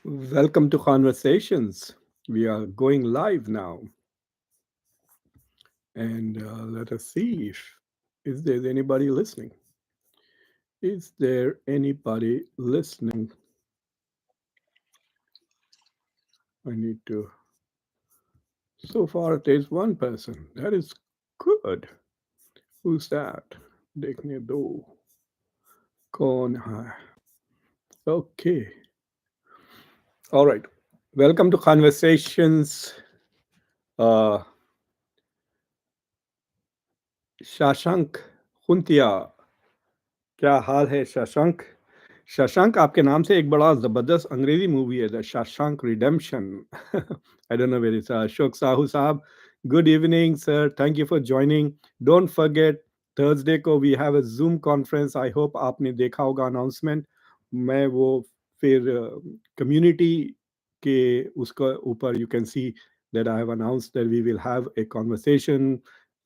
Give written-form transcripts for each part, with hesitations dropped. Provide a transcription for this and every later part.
Welcome to Conversations. We are going live now, and let us see if is there anybody listening. Is there anybody listening? I need to. So far, there's one person. That is good. Who's that? देखने दो. कौन है? Okay. All right. Welcome to Conversations. Uh, Shashank Khuntia. क्या हाल है शशांक? शशांक आपके नाम से एक बड़ा ज़बरदस्त अंग्रेज़ी मूवी है the Shawshank Redemption. I don't know where it's Ashok Sahu साहब. Good evening sir, thank you for joining. Don't forget Thursday को we have a Zoom conference. I hope आपने देखा होगा अनाउंसमेंट. मैं वो फिर कम्युनिटी के उसका ऊपर you can see that I have announced that we will have a conversation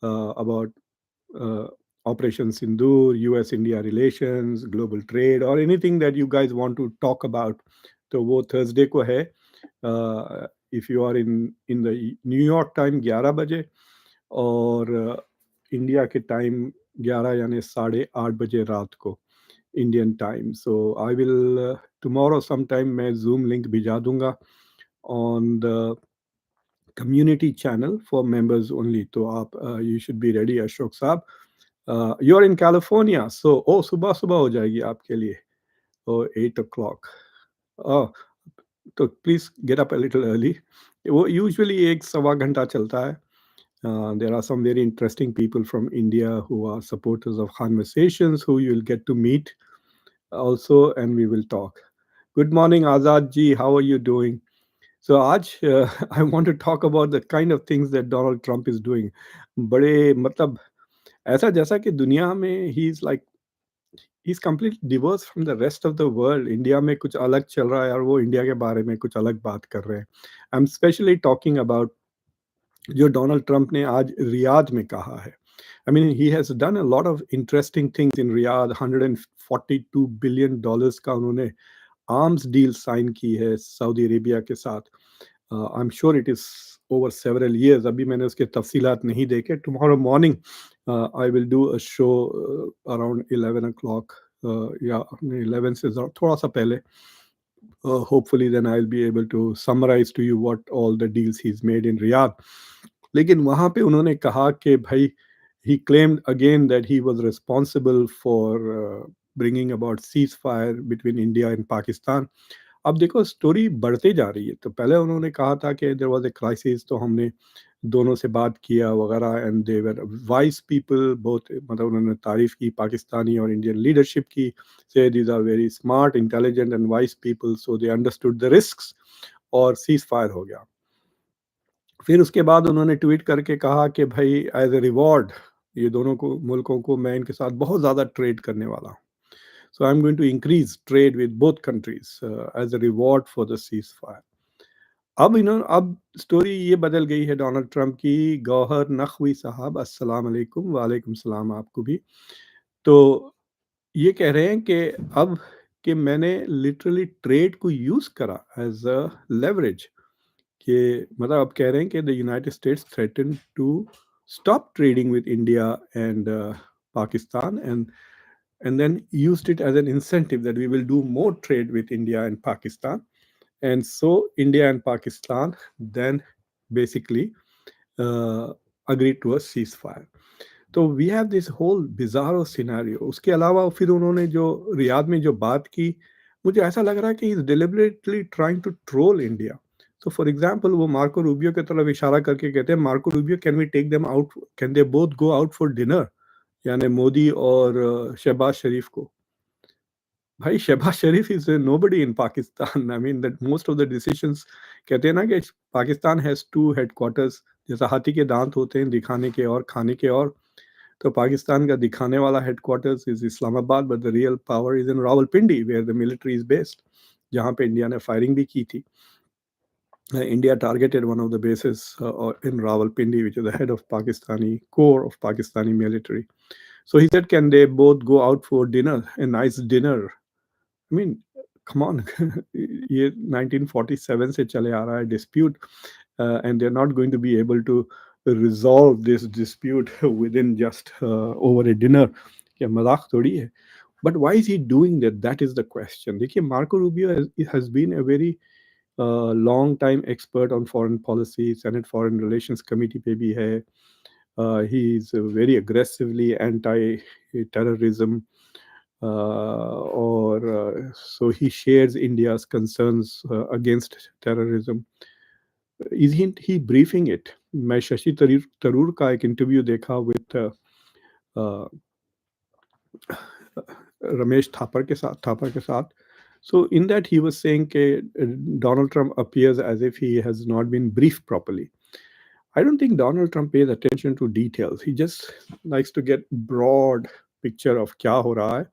about Operation Sindoor, US India relations, global trade, or anything that you guys want to talk about. तो वो Thursday को है. If you are in the New York time 11 बजे और India के time 11 यानी 8:30 बजे रात को Indian time. So I will tomorrow some time मैं जूम लिंक भिजा दूंगा on the community channel for members only. तो आप you should be ready Ashok sahab. You are in California, so oh सुबह सुबह हो जाएगी आपके लिए. ओ 8 o'clock. ओह, तो please get up a little early. वो यूजुअली एक सवा घंटा चलता है. There are some very interesting people from India who are supporters of Conversations who you'll get to meet also, and we will talk. Good morning, Azad ji. How are you doing? So, आज I want to talk about the kind of things that Donald Trump is doing. बड़े मतलब ऐसा जैसा कि दुनिया में he is like he is completely Divers from the rest of the world. India में कुछ अलग चल रहा है और वो इंडिया के बारे में कुछ अलग बात कर रहे हैं. I M specially talking about जो डोनाल्ड ट्रंप ने आज रियाद में कहा है. I mean, he has done a lot of interesting things in Riyadh. $142 billion का उन्होंने आर्म्स डील साइन की है सऊदी अरेबिया के साथ. I am sure it is over several years. अभी मैंने उसके तफसीलात नहीं देखे. Tomorrow morning I will do a show around 11 o'clock, या 11 से थोड़ा सा पहले. Hopefully then I'll be able to summarize to you what all the deals he's made in Riyadh. लेकिन वहाँ पे उन्होंने कहा कि भाई he claimed again that he was responsible for bringing about ceasefire between India and Pakistan. अब देखो story बढ़ते जा रही है. तो पहले उन्होंने कहा था कि देयर वाज ए क्राइसिस, तो हमने दोनों से बात किया वगैरह, and they were wise people both. मतलब उन्होंने तारीफ की पाकिस्तानी और इंडियन लीडरशिप की. Say these are very smart, intelligent and wise people, so they understood the risks, और सीज फायर हो गया. फिर उसके बाद उन्होंने ट्वीट करके कहा कि भाई एज ए रिवॉर्ड ये दोनों को मुल्कों को मैं इनके साथ बहुत ज़्यादा ट्रेड करने वाला हूँ. So I am going to increase trade with both countries as a reward for the ceasefire. अब स्टोरी ये बदल गई है डोनाल्ड ट्रंप की. गौहर नकवी साहब, अस्सलाम वालेकुम. वालेकुम सलाम आपको भी. तो ये कह रहे हैं कि अब कि मैंने लिटरली ट्रेड को यूज़ करा एज अ लेवरेज. कि मतलब अब कह रहे हैं कि the United States threaten to stop trading with India and Pakistan, and then used it as an incentive that we will do more trade with India and Pakistan. And so India and Pakistan then basically uh, agreed to a ceasefire. तो we have this whole bizarro scenario. उसके अलावा फिर उन्होंने जो Riyadh में जो बात की, मुझे ऐसा लग रहा है कि is deliberately trying to troll India. So for example वो मार्को रूबियो की तरफ इशारा करके कहते हैं, Marco Rubio, can we take them out, can they both go out for dinner, यानी मोदी और शहबाज शरीफ को. भाई Shahbaz Sharif is nobody in Pakistan. I mean that most of the decisions, कहते हैं ना कि पाकिस्तान हैज टू हेडक्वार्टर्स. जैसा हाथी के दांत होते हैं दिखाने के और खाने के, और तो पाकिस्तान का दिखाने वाला headquarters is Islamabad, but the real power is in Rawalpindi where the military is based, जहाँ पे इंडिया ने फायरिंग भी की थी. India targeted one of the bases in Rawalpindi, which is the head of Pakistani core of Pakistani military. So he said, can they both go out for dinner, a nice dinner? I mean, come on, ये 1947 से चले आ रहा है dispute, and they're not going to be able to resolve this dispute within just over a dinner. क्या मजाक थोड़ी है. But why is he doing that? That is the question. देखिए, Marco Rubio has been a very long time expert on foreign policy. Senate Foreign Relations Committee पे भी है. He is very aggressively anti-terrorism, or so he shares India's concerns against terrorism. Isn't he briefing it? मैं शशि तरूर का एक interview देखा with Ramesh Thapar के साथ. So in that he was saying that Donald Trump appears as if he has not been briefed properly. I don't think Donald Trump pays attention to details. He just likes to get broad picture of kya ho raha hai,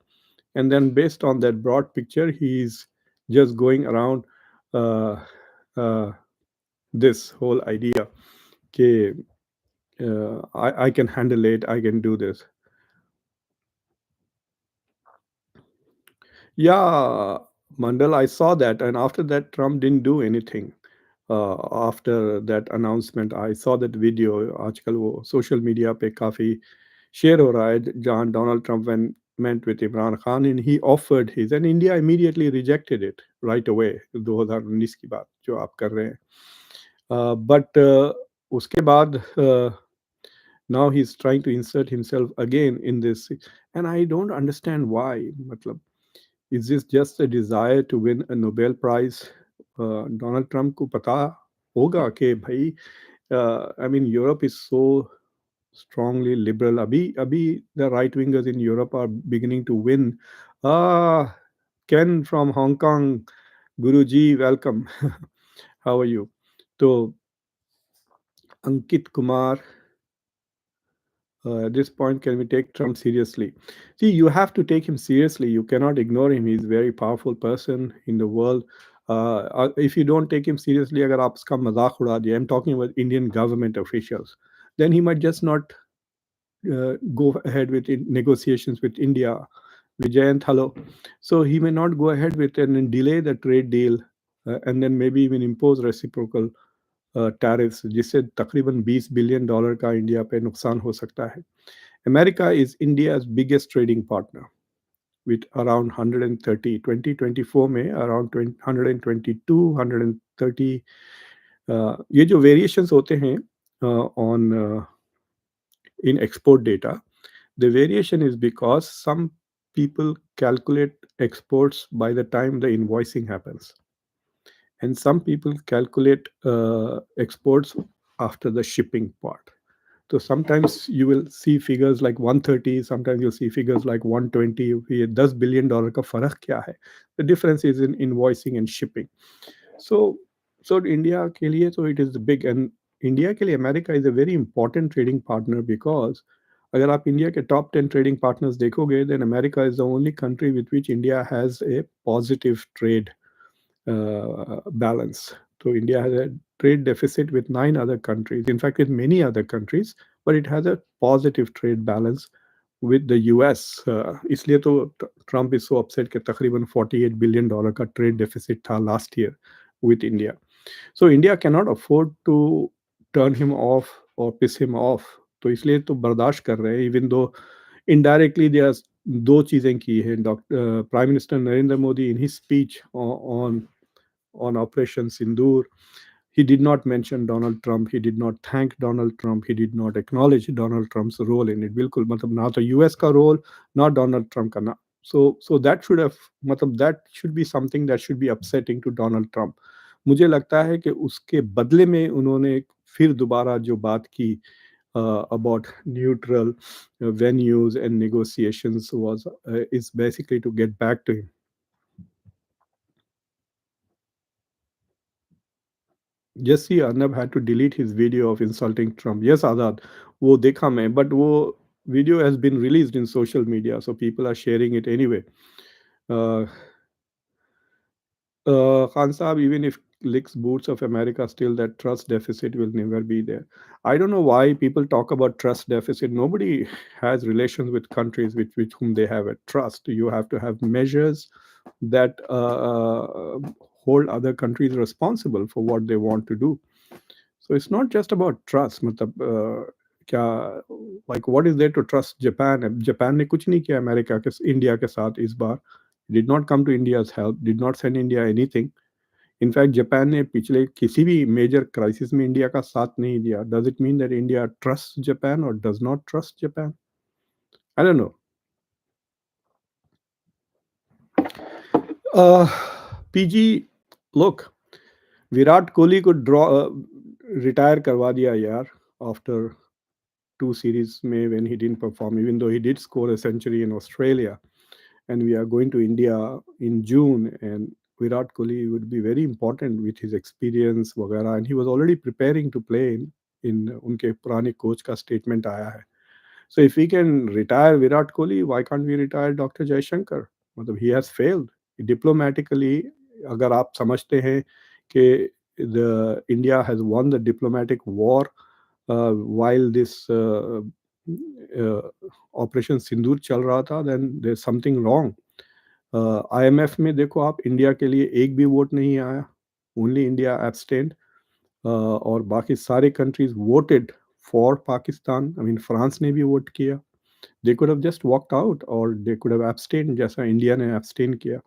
and then based on that broad picture, he's just going around uh, uh, this whole idea. Okay, I can handle it. I can do this. Yeah, Mandal, I saw that, and after that, Trump didn't do anything. After that announcement, I saw that video. आजकल वो social media पे काफी share हो रहा है जहाँ Donald Trump met with Imran Khan and he offered his, and India immediately rejected it right away. 2019 की बात जो आप कर रहे हैं. But उसके बाद now he's trying to insert himself again in this, and I don't understand why. मतलब, is this just a desire to win a Nobel Prize? Donald Trump को पता होगा कि भाई, I mean, Europe is so strongly liberal. अभी the right wingers in Europe are beginning to win. Ah, Ken from Hong Kong, Guruji, welcome. How are you? So Ankit Kumar, at this point, can we take Trump seriously? See, you have to take him seriously. You cannot ignore him. He's a very powerful person in the world. If you don't take him seriously, अगर आप उसका मजाक उड़ा दिया, I'm talking about Indian government officials, then he might just not go ahead with negotiations with India. Vijayant, hello. So he may not go ahead with and delay the trade deal, and then maybe even impose reciprocal tariffs, जिससे तकरीबन $20 billion का India पे नुकसान हो सकता है. America is India's biggest trading partner with around 130. 2024 में around 122, 130. ये जो variations होते हैं on in export data, the variation is because some people calculate exports by the time the invoicing happens, and some people calculate exports after the shipping part. So sometimes you will see figures like 130, sometimes you'll see figures like 120. ये $10 billion का फर्क क्या है? The difference is in invoicing and shipping. So India के लिए so it is big, and India के लिए America is a very important trading partner because अगर आप इंडिया के top 10 trading partners देखोगे, then America is the only country with which India has a positive trade balance. So India has a trade deficit with 9 other countries. In fact, with many other countries, but it has a positive trade balance with the US. इसलिए तो Trump is so upset कि तकरीबन $48 billion का trade deficit था last year with India. So India cannot afford to turn him off or piss him off. तो इसलिए तो बर्दाश्त कर रहे हैं, even though indirectly there are दो चीजें की हैं. Prime Minister Narendra Modi in his speech on Operation Sindoor, he did not mention Donald Trump. He did not thank Donald Trump. He did not acknowledge Donald Trump's role in it. बिल्कुल मतलब ना तो US का role, ना Donald Trump का ना. So that should have मतलब that should be something that should be upsetting to Donald Trump. मुझे लगता है कि उसके बदले में उन्होंने फिर दोबारा जो बात की about neutral venues and negotiations was is basically to get back to him. Jesse Arnab had to delete his video of insulting Trump. Yes, Azad, वो देखा मैं, but वो video has been released in social media, so people are sharing it anyway. Uh, Khan Saab, even if licks boots of America, still that trust deficit will never be there. I don't know why people talk about trust deficit. Nobody has relations with countries with whom they have a trust. You have to have measures that hold other countries responsible for what they want to do. So it's not just about trust. मतलब क्या, like what is there to trust Japan? Japan ने कुछ नहीं किया America के India के साथ इस बार. Did not come to India's help, did not send India anything. In fact Japan ने पिछले किसी भी मेजर क्राइसिस में इंडिया का साथ नहीं दिया. Does it mean that India trust Japan और does not trust Japan? I don't know. PG, look, Virat Kohli को ड्रॉ रिटायर करवा दिया यार आफ्टर two series में when he didn't perform, even though he did score a century in Australia. And we are going to India in June, and Virat Kohli would be very important with his experience वगैरह, and he was already preparing to play in उनके पुराने coach का statement आया है. So if we can retire Virat Kohli, why can't we retire Dr. Jaishankar? मतलब he has failed diplomatically. अगर आप समझते हैं कि the India has won the diplomatic war while this operation Sindoor चल रहा था, then there's something wrong. IMF में देखो आप, इंडिया के लिए एक भी वोट नहीं आया. Only India abstained. और बाकी सारे countries voted for Pakistan. I mean France ने भी वोट किया. They could have just walked out और दे कुड हैव एब्सटेन जैसा इंडिया ने एब्सटेन किया.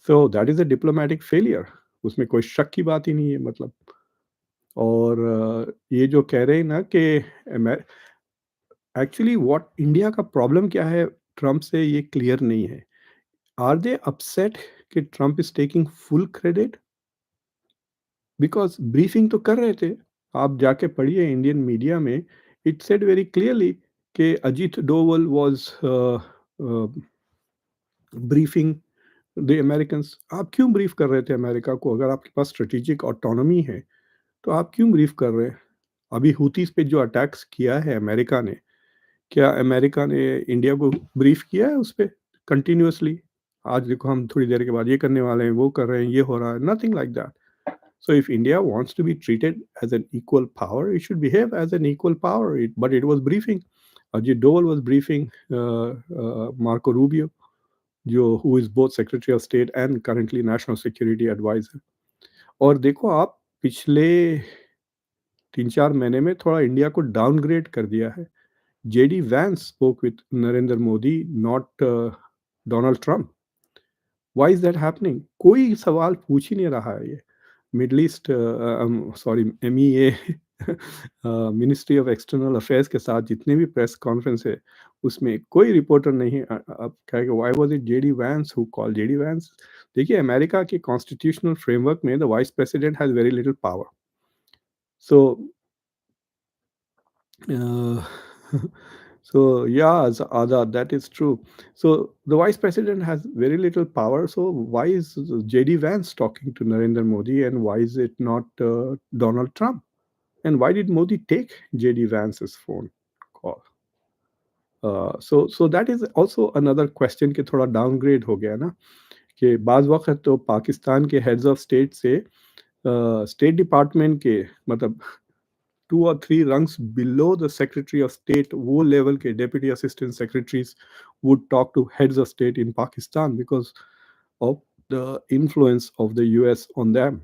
So that is a diplomatic failure. उसमें कोई शक की बात ही नहीं है. मतलब और ये जो कह रहे हैं ना कि एक्चुअली व्हाट इंडिया का प्रॉब्लम क्या है ट्रम्प से, ये क्लियर नहीं है. आर दे अपसेट कि Trump is taking full credit? Because briefing तो कर रहे थे. आप जाके पढ़िए इंडियन मीडिया में. इट सेड वेरी क्लियरली कि Ajit Doval was briefing the Americans. आप क्यों ब्रीफ कर रहे थे अमेरिका को? अगर आपके पास स्ट्रेटेजिक ऑटोनॉमी है तो आप क्यों ब्रीफ कर रहे हैं? अभी हुतीस पे जो अटैक्स किया है अमेरिका ने, क्या अमेरिका ने इंडिया को ब्रीफ किया है उस पर कंटिन्यूसली? आज देखो हम थोड़ी देर के बाद ये करने वाले हैं, वो कर रहे हैं, ये हो रहा है. Nothing like that. So if India wants to be treated as an equal power, it should behave as an equal power. But it was briefing. Ajit Doval was briefing Marco Rubio, who is both Secretary of State and currently National Security Advisor. और देखो आप पिछले 3-4 महीने में थोड़ा India को downgrade कर दिया है. JD Vance spoke with Narendra Modi, not Donald Trump. Why is that happening? कोई सवाल पूछ ही नहीं रहा है. ये middle east, sorry, MEA ministry of external affairs के साथ जितने भी प्रेस कॉन्फ्रेंस है उसमें कोई रिपोर्टर नहीं. अब कहेगा why was it JD Vance who call JD Vance? देखिए अमेरिका के कॉन्स्टिट्यूशनल फ्रेमवर्क में the vice president has very little power. So so yeah, Azad, that is true. So the vice president has very little power. So why is JD Vance talking to Narendra Modi, and why is it not Donald Trump? And why did Modi take JD Vance's phone call? So that is also another question कि थोड़ा downgrade हो गया ना, कि बाज़ वक्त तो पाकिस्तान के हेड्स ऑफ स्टेट से स्टेट डिपार्टमेंट के मतलब 2 or 3 rungs below the Secretary of State, वो level के Deputy Assistant Secretaries would talk to heads of state in Pakistan because of the influence of the US on them.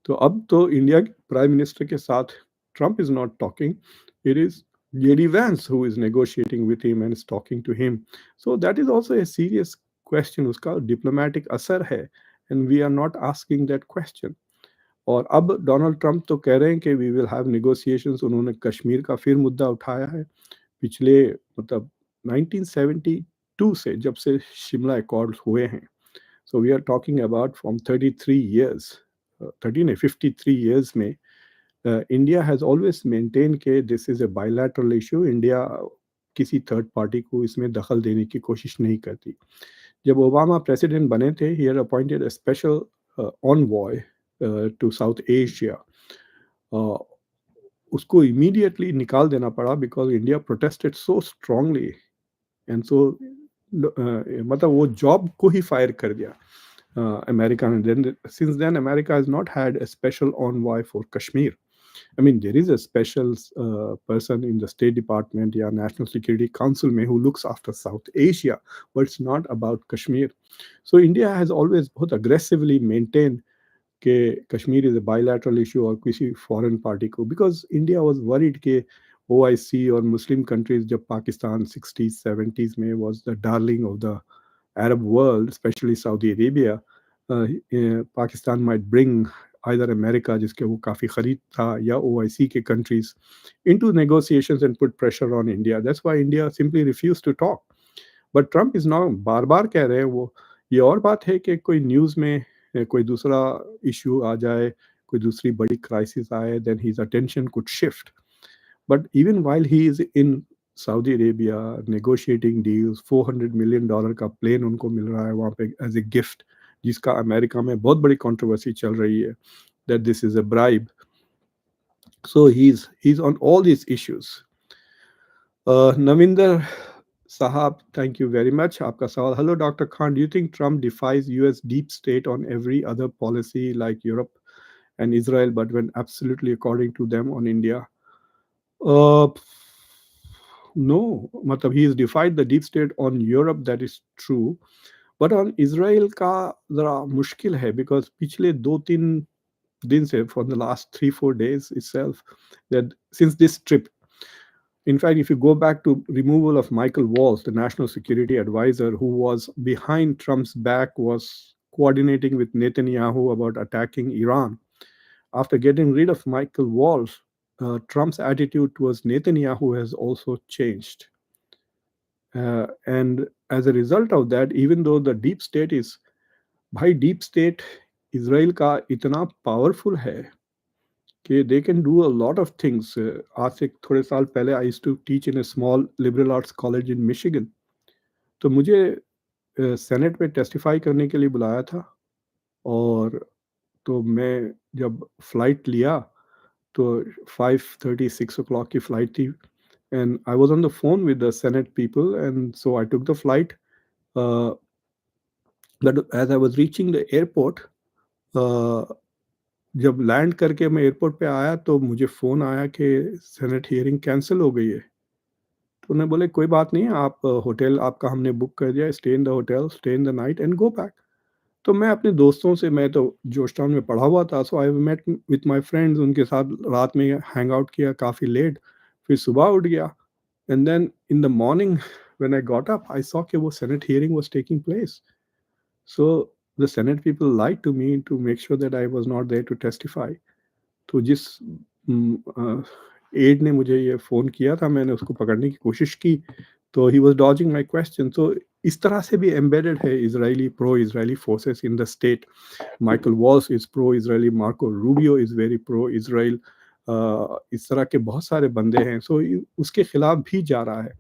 तो अब तो India के prime minister के साथ Trump is not talking. It is JD Vance who is negotiating with him and is talking to him. So that is also a serious question. उसका diplomatic असर है, and we are not asking that question. और अब Donald Trump तो कह रहे हैं कि वी विल हैव नेगोशिएशंस. उन्होंने कश्मीर का फिर मुद्दा उठाया है. पिछले मतलब 1972 से जब से शिमला अकॉर्ड हुए हैं. So we are talking about from 33 years, 53 years में इंडिया हैज़ ऑलवेज मेंटेन के this is a bilateral issue. India किसी थर्ड पार्टी को इसमें दखल देने की कोशिश नहीं करती. जब ओबामा प्रेसिडेंट बने थे, he had appointed a special envoy to South Asia. उसको इमीडिएटली निकाल देना पड़ा because India protested so strongly. And so मतलब वो जॉब को ही फायर कर दिया अमेरिका ने. Since then America has not had a special envoy for Kashmir. I mean, there is a special person in the State Department, yeah, National Security Council, mein, who looks after South Asia, but it's not about Kashmir. So India has always बहुत aggressively maintained कि Kashmir is a bilateral issue और किसी foreign party को, because India was worried कि OIC और Muslim countries जब Pakistan 60s 70s में was the darling of the Arab world, especially Saudi Arabia, Pakistan might bring either America, जिसके वो काफ़ी खरीद था, या OIC के countries into negotiations and put pressure on India. That's why India simply refused to talk. But Trump is now बार बार कह रहे हैं वो, ये और बात है कि कोई न्यूज़ में कोई दूसरा इशू आ जाए, कोई दूसरी बड़ी क्राइसिस आए, then his attention could shift. But even while he is in Saudi Arabia negotiating deals, $400 million का प्लेन उनको मिल रहा है वहाँ पे एज ए गिफ्ट, जिसका अमेरिका में बहुत बड़ी कंट्रोवर्सी चल रही है that this is a bribe. So he is on all these issues. Navinder Sahab, thank you very much. आपका सवाल. Hello, Dr. Khan. Do you think Trump defies US deep state on every other policy like Europe and Israel, but when absolutely according to them on India? Uh, no, मतलब he has defied the deep state on Europe, that is true. But on Israel का ज़रा मुश्किल है, because पिछले 2-3 दिन से, for the last 3-4 days itself, that since this trip, in fact, if you go back to removal of Michael Waltz, the national security advisor who was behind Trump's back, was coordinating with Netanyahu about attacking Iran. After getting rid of Michael Waltz, Trump's attitude towards Netanyahu has also changed. And as a result of that, even though the deep state is, भाई deep state Israel का इतना powerful है कि they can do a lot of things. आज से थोड़े साल पहले I used to teach in a small liberal arts college in Michigan. तो मुझे सेनेट में टेस्टिफाई करने के लिए बुलाया था, और तो मैं जब फ्लाइट लिया तो 5:30-6 o'clock की फ्लाइट थी, and I was on the phone with the senate people, and so I took the flight. But as I was reaching the airport, जब लैंड करके मैं एयरपोर्ट पे आया तो मुझे फ़ोन आया कि सेनेट हियरिंग कैंसिल हो गई है. तो उन्होंने बोले कोई बात नहीं, आप होटल आपका हमने बुक कर दिया, stay in the hotel, stay in the night and go back. तो मैं अपने दोस्तों से, मैं तो जॉर्जटाउन में पढ़ा हुआ था, so I met with my friends, उनके साथ रात में हैंग आउट किया काफ़ी लेट, फिर सुबह उठ गया, and then in the morning when I got up I saw कि वो senate hearing was taking place. So the senate people like to me to make sure that I was not there to testify. तो जिस add ने मुझे ये phone किया था, मैंने उसको पकड़ने की कोशिश की, तो he was dodging my question. तो इस तरह से भी एम्बेडेड है Israeli, pro Israeli forces in the state. Michael walls is pro Israeli, Marco Rubio is very pro Israel. इस तरह के बहुत सारे बंदे हैं. सो उसके खिलाफ भी जा रहा है.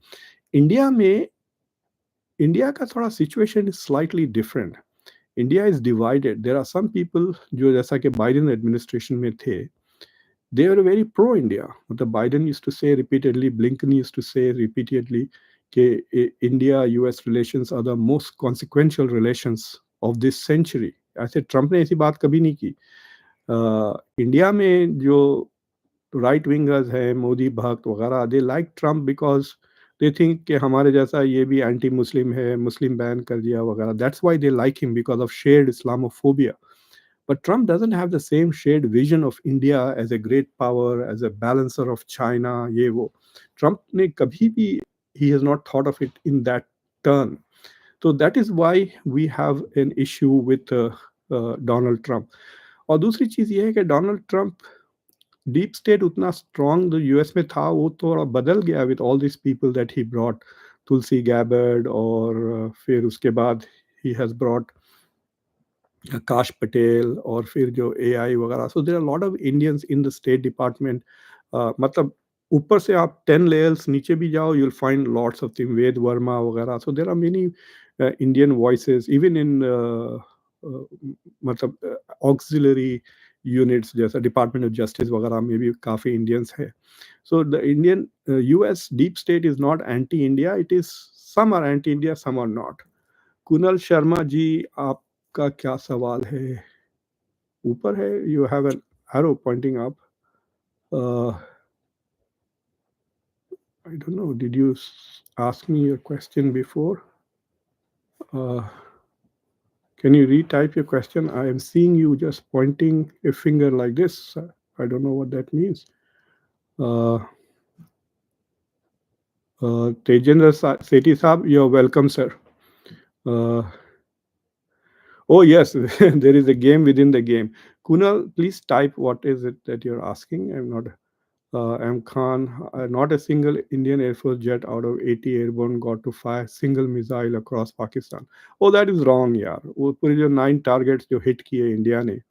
इंडिया में, इंडिया का थोड़ा situation is slightly different. India is divided. There are some people जो जैसा कि बाइडेन एडमिनिस्ट्रेशन में थे, they were very pro India. मतलब Biden used to say repeatedly, Blinken used to say repeatedly कि India US relations are the most consequential relations of this century. ऐसे Trump ने ऐसी बात कभी नहीं की. इंडिया में जो राइट विंगर्स हैं, मोदी भक्त वगैरह, they like Trump because they think कि हमारे जैसा ये भी एंटी मुस्लिम है, मुस्लिम बैन कर दिया वगैरह. That's why they like him, because of shared Islamophobia. But Trump doesn't have the same shared vision of India as a great power, as a balancer of China, ये वो. Trump ने कभी भी, he has not thought of it in that turn. So that is why we have an issue with Donald Trump. और दूसरी चीज़ ये है कि डोनाल्ड ट्रम्प, डीप स्टेट उतना स्ट्रॉन्ग जो यूएस में था वो थोड़ा बदल गया with all this people that he brought, Tulsi Gabbard, और फिर उसके बाद he has brought Akash Patel, और फिर जो AI वगैरह. So there are lot of Indians in the state department. मतलब ऊपर से आप 10 लेयर्स नीचे भी जाओ, you will find lots of thing, Ved Verma वगैरह. So there are many Indian voices even in मतलब ऑक्सिलरी यूनिट्स जैसा डिपार्टमेंट ऑफ जस्टिस वगैरह में भी काफ़ी इंडियंस है. So the Indian US deep state is not anti India, it is some are anti India, some are not. Kunal Sharma ji, आपका क्या सवाल है? ऊपर है, you have an arrow pointing up. Uh, I don't know. Did you ask me your question before? Uh, can you retype your question? I am seeing you just pointing a finger like this. I don't know what that means. Uh, Tejendra Sethi Saab, you're welcome, sir. Uh, oh, yes, there is a game within the game. Kunal, please type what is it that you're asking. I'm not. M. Khan, not a single Indian Air Force jet out of 80 airborne got to fire single missile across Pakistan. Oh, that is wrong, यार. वो पूरे जो 9 targets जो hit किए India ने,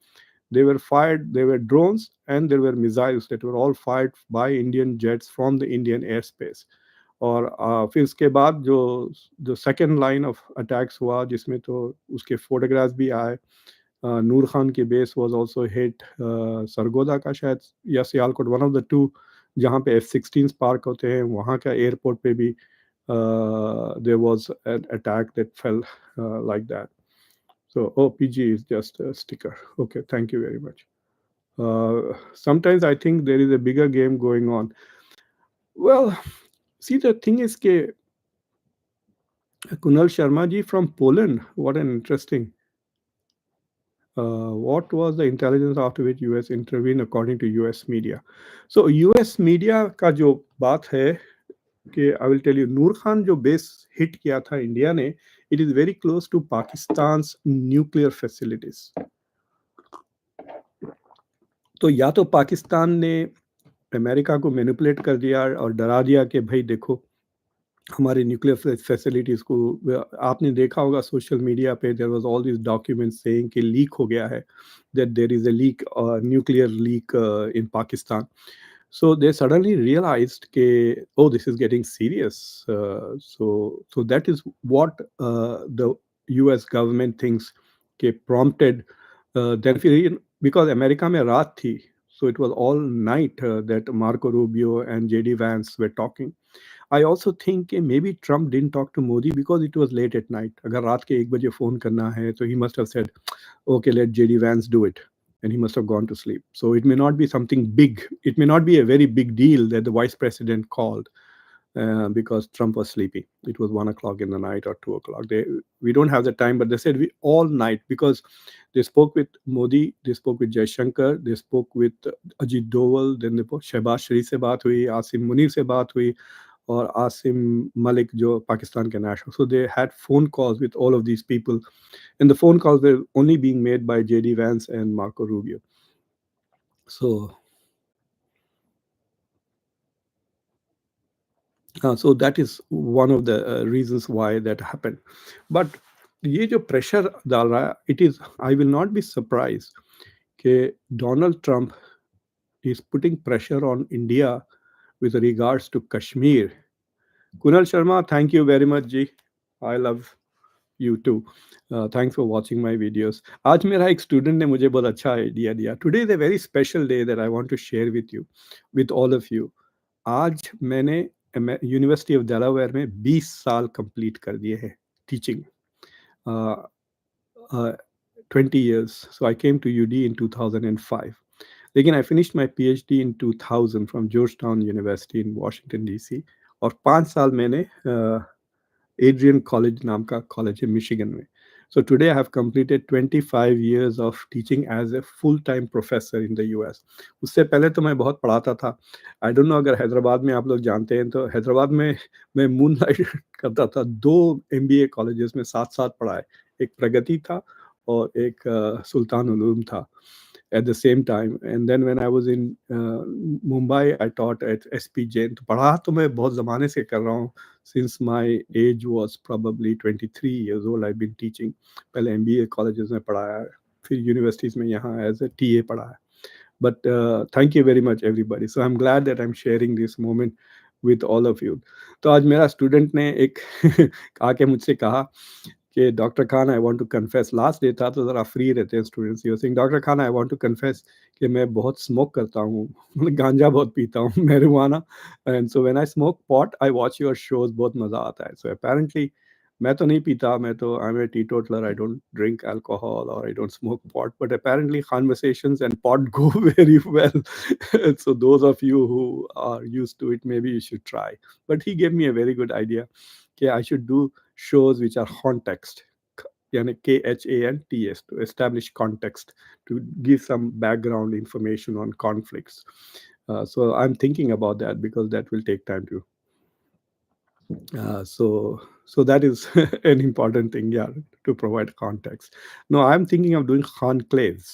they were fired. They were drones and there were missiles that were all fired by Indian jets from the Indian airspace. और फिर उसके बाद जो जो सेकेंड लाइन ऑफ अटैक्स हुआ जिसमें तो उसके फोटोग्राफ्स भी आए. नूर खान की base was also hit. Sargodha का शायद या Sialkot one of the two जहाँ पे F-16 पार्क होते हैं वहाँ का एयरपोर्ट पे भी there was an attack that fail like that. So, oh, PG is just a sticker. Okay, thank you very much. Sometimes I think there is a bigger game going on. Well, see, the thing is, Kunal Sharma ji from Poland. What an interesting. What was the intelligence after which US intervened according to US media? So US media का जो बात है कि I will tell you, नूर खान जो base hit किया था India ने, it is very close to Pakistan's nuclear facilities. तो या तो पाकिस्तान ने अमेरिका को मैनिपुलेट कर दिया और डरा दिया कि भाई देखो हमारे न्यूक्लियर फैसिलिटीज़ को. आपने देखा होगा सोशल मीडिया पे there was all this documents saying कि लीक हो गया है, that there is a leak, nuclear leak in Pakistan. So they suddenly realized कि oh, this is getting serious. So that is what the US government thinks कि prompted then फिर because America में रात थी, so it was all night that Marco Rubio and JD Vance were talking. I also think कि maybe Trump didn't talk to Modi because it was late at night. अगर रात के 1 बजे phone करना है तो he must have said, okay, let JD Vance do it. And he must have gone to sleep. So it may not be something big. It may not be a very big deal that the vice president called because Trump was sleeping. It was 1 o'clock in the night or 2 o'clock. We don't have the time, but they said we all night because they spoke with Modi, they spoke with Jaishankar, they spoke with Ajit Doval, then they Shehbaz Sharif से बात हुई, आसिम मुनीर से बात हुई, और Asim Malik जो पाकिस्तान के national. So they had phone calls with all of these people, and the phone calls were only being made by JD Vance and Marco Rubio. So so that is one of the reasons why that happened. But ये जो pressure डाल रहा है, it is, I will not be surprised कि Donald Trump is putting pressure on India with regards to Kashmir. Kunal Sharma, thank you very much, Ji. I love you too. Thanks for watching my videos. आज मेरा एक student ने मुझे बहुत अच्छा idea दिया. Today is a very special day that I want to share with you, with all of you. आज मैंने यूनिवर्सिटी ऑफ डेलावेयर में 20 साल कंप्लीट कर दिए हैं teaching. 20 years. So I came to UD in 2005. लेकिन I finished my PhD in 2000 from Georgetown University in Washington DC. और 5 साल मैंने एड्रियन कॉलेज नाम का कॉलेज है मिशिगन में. So today I have completed 25 years of teaching as a full-time professor in the US. उससे पहले तो मैं बहुत पढ़ाता था. I don't know अगर हैदराबाद में आप लोग जानते हैं तो हैदराबाद में मैं मूनलाइट करता था. 2 MBA कॉलेजेस में साथ-साथ पढ़ाए. एक प्रगति था और एक सुल्तान उलूम था at the same time. And then when I was in Mumbai, I taught at SP Jain. तो पढ़ा तो मैं बहुत ज़माने से कर रहा हूँ. Since my age was probably 23 years old, I've been teaching. पहले MBA colleges में पढ़ाया, फिर universities में यहाँ as a TA पढ़ाया. But thank you very much everybody. So I'm glad that I'm sharing this moment with all of you. तो आज मेरा स्टूडेंट ने एक आके मुझसे कहा कि doctor Khan I want to confess. Last day था तो ज़रा फ्री रहते हैं students. You sing doctor Khan I want to confess कि मैं बहुत स्मोक करता हूँ, गांजा बहुत पीता हूँ, marijuana. And so when I smoke pot I watch your shows, बहुत मज़ा आता है. सो अपेरेंटली मैं तो नहीं पीता, मैं तो I am a teetotaler, I don't drink alcohol or I don't smoke pot, but apparently conversations and pot go very well. So those of you who are used to it, maybe you should try. But he gave me a very good idea. Okay, I should do shows which are context, yani KHANTS, to establish context, to give some background information on conflicts. So I'm thinking about that because that will take time to so that is an important thing, yeah, to provide context. No, I'm thinking of doing conclaves.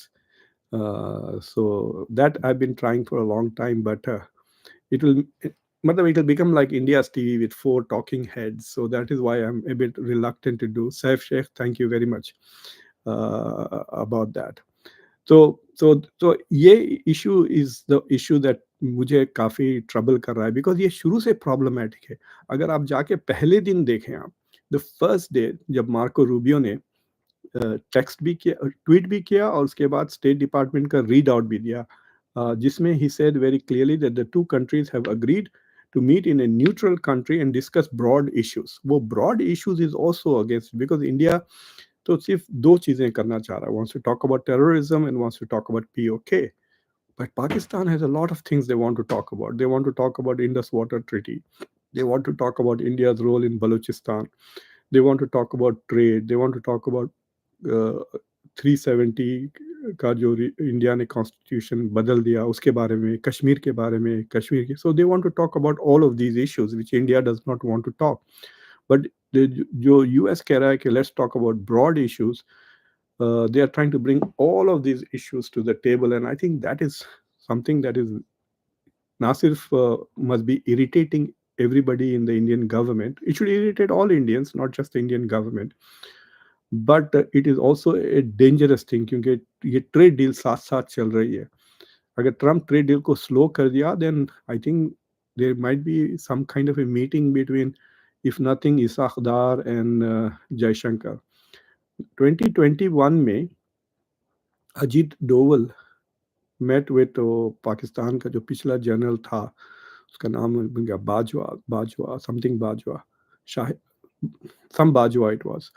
So that I've been trying for a long time, but it will it will become like India's TV with four talking heads. So that is why I'm a bit reluctant to do. Saif Sheikh, thank you very much about that. तो ये issue is the issue that मुझे काफ़ी trouble कर रहा है, because ये शुरू से प्रॉब्लमैटिक है। अगर आप जाके पहले दिन देखें, आप द फर्स्ट डे जब मार्को रूबियो ने टेक्स्ट भी किया, ट्वीट भी किया, और उसके बाद स्टेट डिपार्टमेंट का रीड आउट भी दिया, जिसमें he said very clearly that the two countries have agreed to meet in a neutral country and discuss broad issues. वो broad issues is also against, because India तो सिर्फ दो चीजें करना चाह रहा है, wants to talk about terrorism and wants to talk about POK. But Pakistan has a lot of things they want to talk about. They want to talk about Indus Water Treaty. They want to talk about India's role in Balochistan. They want to talk about trade. They want to talk about 370 का जो India ने constitution बदल दिया उसके बारे में, कश्मीर के बारे में, कश्मीर के, so they want to talk about all of these issues which India does not want to talk. But जो यूएस कह रहा है कि let's talk about broad issues, they are trying to bring all of these issues to the table, and I think that is something that is Nasif must be irritating everybody in the Indian government. It should irritate all Indians, not just the Indian government. But it is also a dangerous thing, क्योंकि ये trade deal साथ साथ चल रही है। अगर Trump trade deal को slow कर दिया, then I think there might be some kind of a meeting between, if nothing, Isaac Dar and Jaishankar. 2021 में अजीत डोवल met with पाकिस्तान का जो पिछला जनरल था, उसका नाम बन गया Bajwa, Bajwa something, Bajwa Shahid, some Bajwa it was.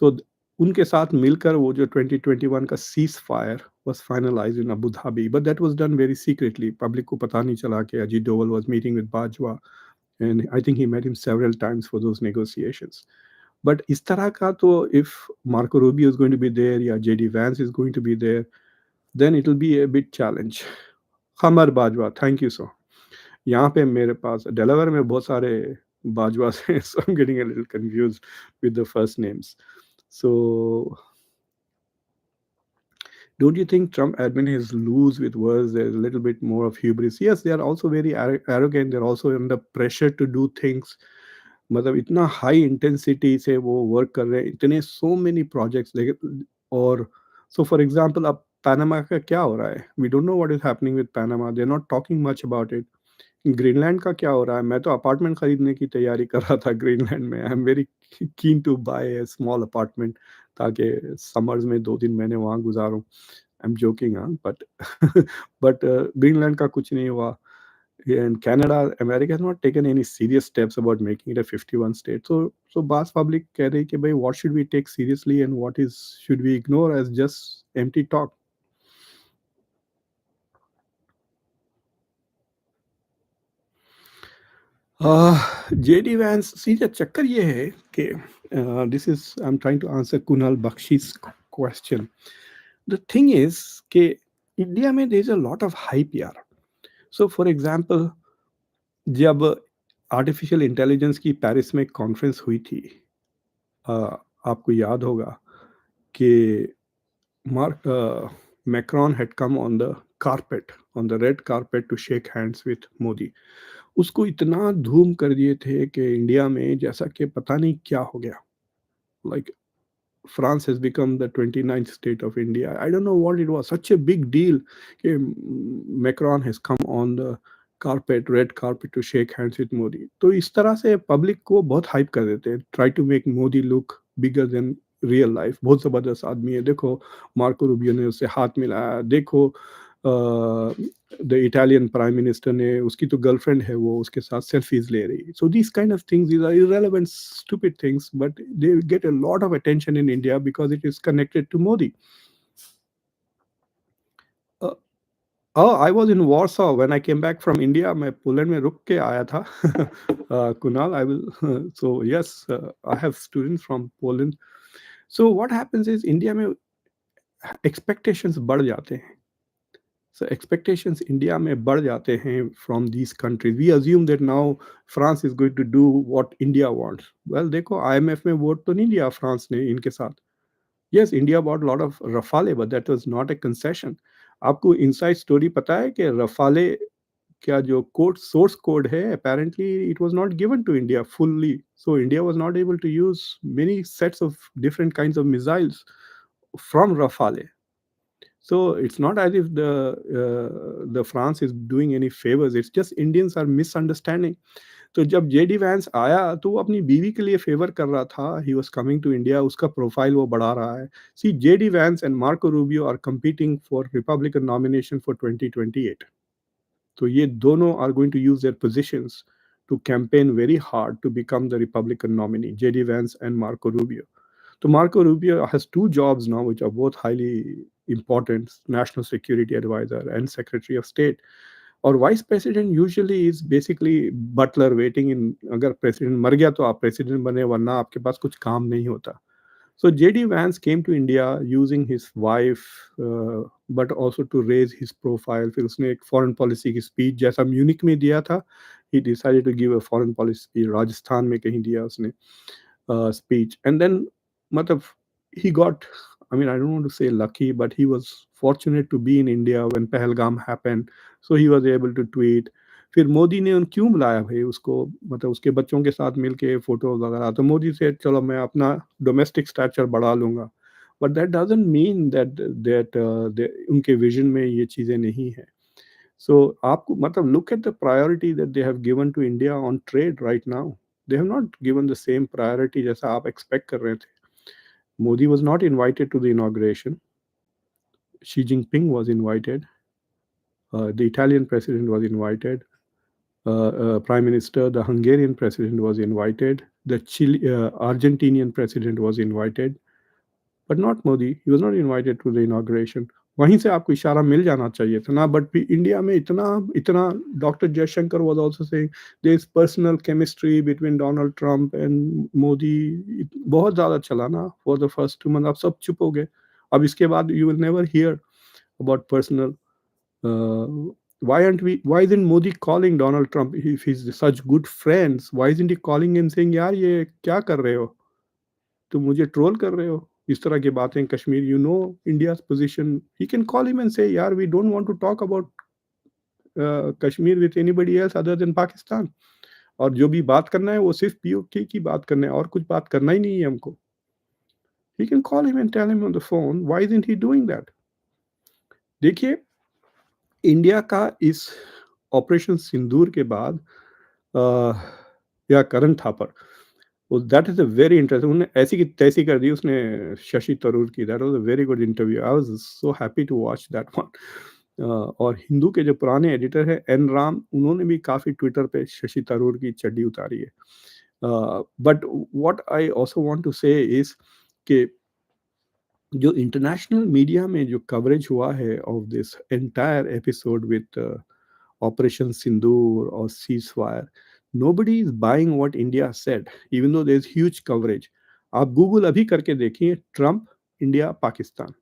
So उनके साथ मिलकर वो जो 2021 का ceasefire was finalized in Abu Dhabi, but that was done very secretly. Public को पता नहीं चला कि Ajit Doval was meeting with Bajwa, and I think he met him several times for those negotiations. But इस तरह का तो if Marco Rubio is going to be there या JD Vance is going to be there, then it will be a bit challenge. Qamar Bajwa, thank you so. यहाँ पे मेरे पास Delaware में बहुत सारे बाजवा हैं, so I'm getting a little confused with the first names. So don't you think Trump admin is loose with words? There's a little bit more of hubris. Yes, they are also very arrogant. They're also under pressure to do things. मतलब इतना high intensity से वो work कर रहे हैं, इतने so many projects, लेकिन और सो फॉर एग्जांपल अब पैनामा का क्या हो रहा है, we don't know what is happening with Panama, they are not talking much about it. Greenland का क्या हो रहा है, मैं तो अपार्टमेंट खरीदने की तैयारी कर रहा था ग्रीनलैंड में। I am very keen to buy a small apartment, ताकि समर्स में 2 दिन मैंने वहाँ गुजारूं। आई एम जोकिंग, हाँ, बट बट ग्रीनलैंड का कुछ नहीं हुआ। In Canada, America has not taken any serious steps about making it a 51 state. So Bas public कह रही कि भाई what should we take seriously and what is should we ignore as just empty talk. JD Vance, सीधा चक्कर ये है कि this is I'm trying to answer Kunal Bakshi's question. The thing is कि इंडिया में there is a lot of hype यार. So for example, जब artificial intelligence की पेरिस में कॉन्फ्रेंस हुई थी, आपको याद होगा कि Macron had come on the carpet, on the red carpet to shake hands with Modi. उसको इतना धूम कर दिए थे कि इंडिया में जैसा कि पता नहीं क्या हो गया, like France has become the 29th state of India. I don't know what it was. Such a big deal. Macron has come on the carpet, red carpet, to shake hands with Modi. तो इस तरह से public को बहुत hype कर देते हैं. Try to make Modi look bigger than real life. बहुत ज़बरदस्त आदमी है. देखो मार्को रूबियो ने उससे हाथ मिलाया. देखो द इटालियन प्राइम मिनिस्टर ने, उसकी तो गर्लफ्रेंड है वो, उसके साथ सेल्फीज ले रही. So this kind of things, these are irrelevant stupid things, but they get a lot of attention in India because it is connected to Modi. uh, Oh, I was in Warsaw when I came back from India. मैं Poland में रुक के आया था. Kunal, I will. So yes, I have students from Poland. So what happens is India में expectations बढ़ जाते हैं. So expectations India में बढ़ जाते हैं from these countries. We assume that now France is going to do what India wants. Well, देखो IMF में वोट तो नहीं दिया फ्रांस ने इनके साथ. Yes, India bought a lot of Rafale, but that was not a concession. आपको inside story पता है कि Rafale क्या जो कोड सोर्स कोड है, apparently it was not given to India fully. So India was not able to use many sets of different kinds of missiles from Rafale. So it's not as if the France is doing any favors. It's just Indians are misunderstanding. तो जब JD Vance आया तो वो अपनी बीवी के लिए favour कर रहा था. He was coming to India, उसका प्रोफाइल वो बढ़ा रहा है. See, JD Vance and Marco Rubio are competing for Republican nomination for 2028. तो ये दोनों are going to use their positions to campaign very hard to become the Republican nominee, J.D. Vance and Marco Rubio. So Marco Rubio has two jobs now, which are both highly important: National Security Advisor and Secretary of State. और vice president usually is basically butler waiting in. अगर president मर गया तो आप president बने, वरना आपके पास कुछ काम नहीं होता. So JD Vance came to India using his wife, but also to raise his profile. फिर उसने एक फॉरेन पॉलिसी की स्पीच जैसा म्यूनिक में दिया था, he decided to give a foreign policy speech. Rajasthan में कहीं दिया उसने speech. And then matlab, he got, I mean, I don't want to say lucky, but he was fortunate to be in India when Pahalgam happened. So he was able to tweet. फिर मोदी ने उन क्यों बुलाया भाई उसको, मतलब उसके बच्चों के साथ मिलके फोटो वगैरह. तो मोदी से चलो मैं अपना डोमेस्टिक स्टैचर बढ़ा लूंगा. But that doesn't mean that उनके विजन में ये चीज़ें नहीं है. सो आपको मतलब look at the priority that they have given to India on trade right now. They have not given the same priority जैसा आप expect कर रहे थे. Modi was not invited to the inauguration. Xi Jinping was invited. The Italian president was invited. Prime Minister, the Hungarian president was invited. The Argentinian president was invited. But not Modi. He was not invited to the inauguration. वहीं से आपको इशारा मिल जाना चाहिए था ना. But India में इतना इतना doctor Jaishankar was also saying there is personal chemistry between Donald Trump and Modi. बहुत ज़्यादा चला ना फॉर द फर्स्ट 2 months. अब सब चुप हो गए. अब इसके बाद you will never hear about personal. why isn't Modi calling Donald Trump if he's such good friends? Why isn't he calling him saying यार ये क्या कर रहे हो, तुम मुझे ट्रोल कर रहे हो, इस तरह की बातें. Kashmir, you know India's position. He can call him and say यार we don't want to talk about Kashmir with anybody else other than Pakistan. और जो भी बात करना है वो सिर्फ पीओके की बात करना है, और कुछ बात करना ही नहीं है हमको. He can call him and tell him on the phone. Why isn't he doing that? देखिए, इंडिया का इस ऑपरेशन सिंदूर के बाद या Karan Thapar, that is a very interesting. उन्होंने ऐसी की तैसी कर दी उसने शशि तरूर की. That was a very good interview. I was so happy to watch that one. और हिंदू के जो पुराने एडिटर है एन राम, उन्होंने भी काफ़ी ट्विटर पे शशि तरूर की चड्डी उतारी है. But what I also want to say is कि जो इंटरनेशनल मीडिया में जो कवरेज हुआ है of this entire episode with operation Sindoor और ceasefire, nobody is buying what India said, even though there's huge coverage. आप गूगल अभी करके देखिए, ट्रम्प इंडिया पाकिस्तान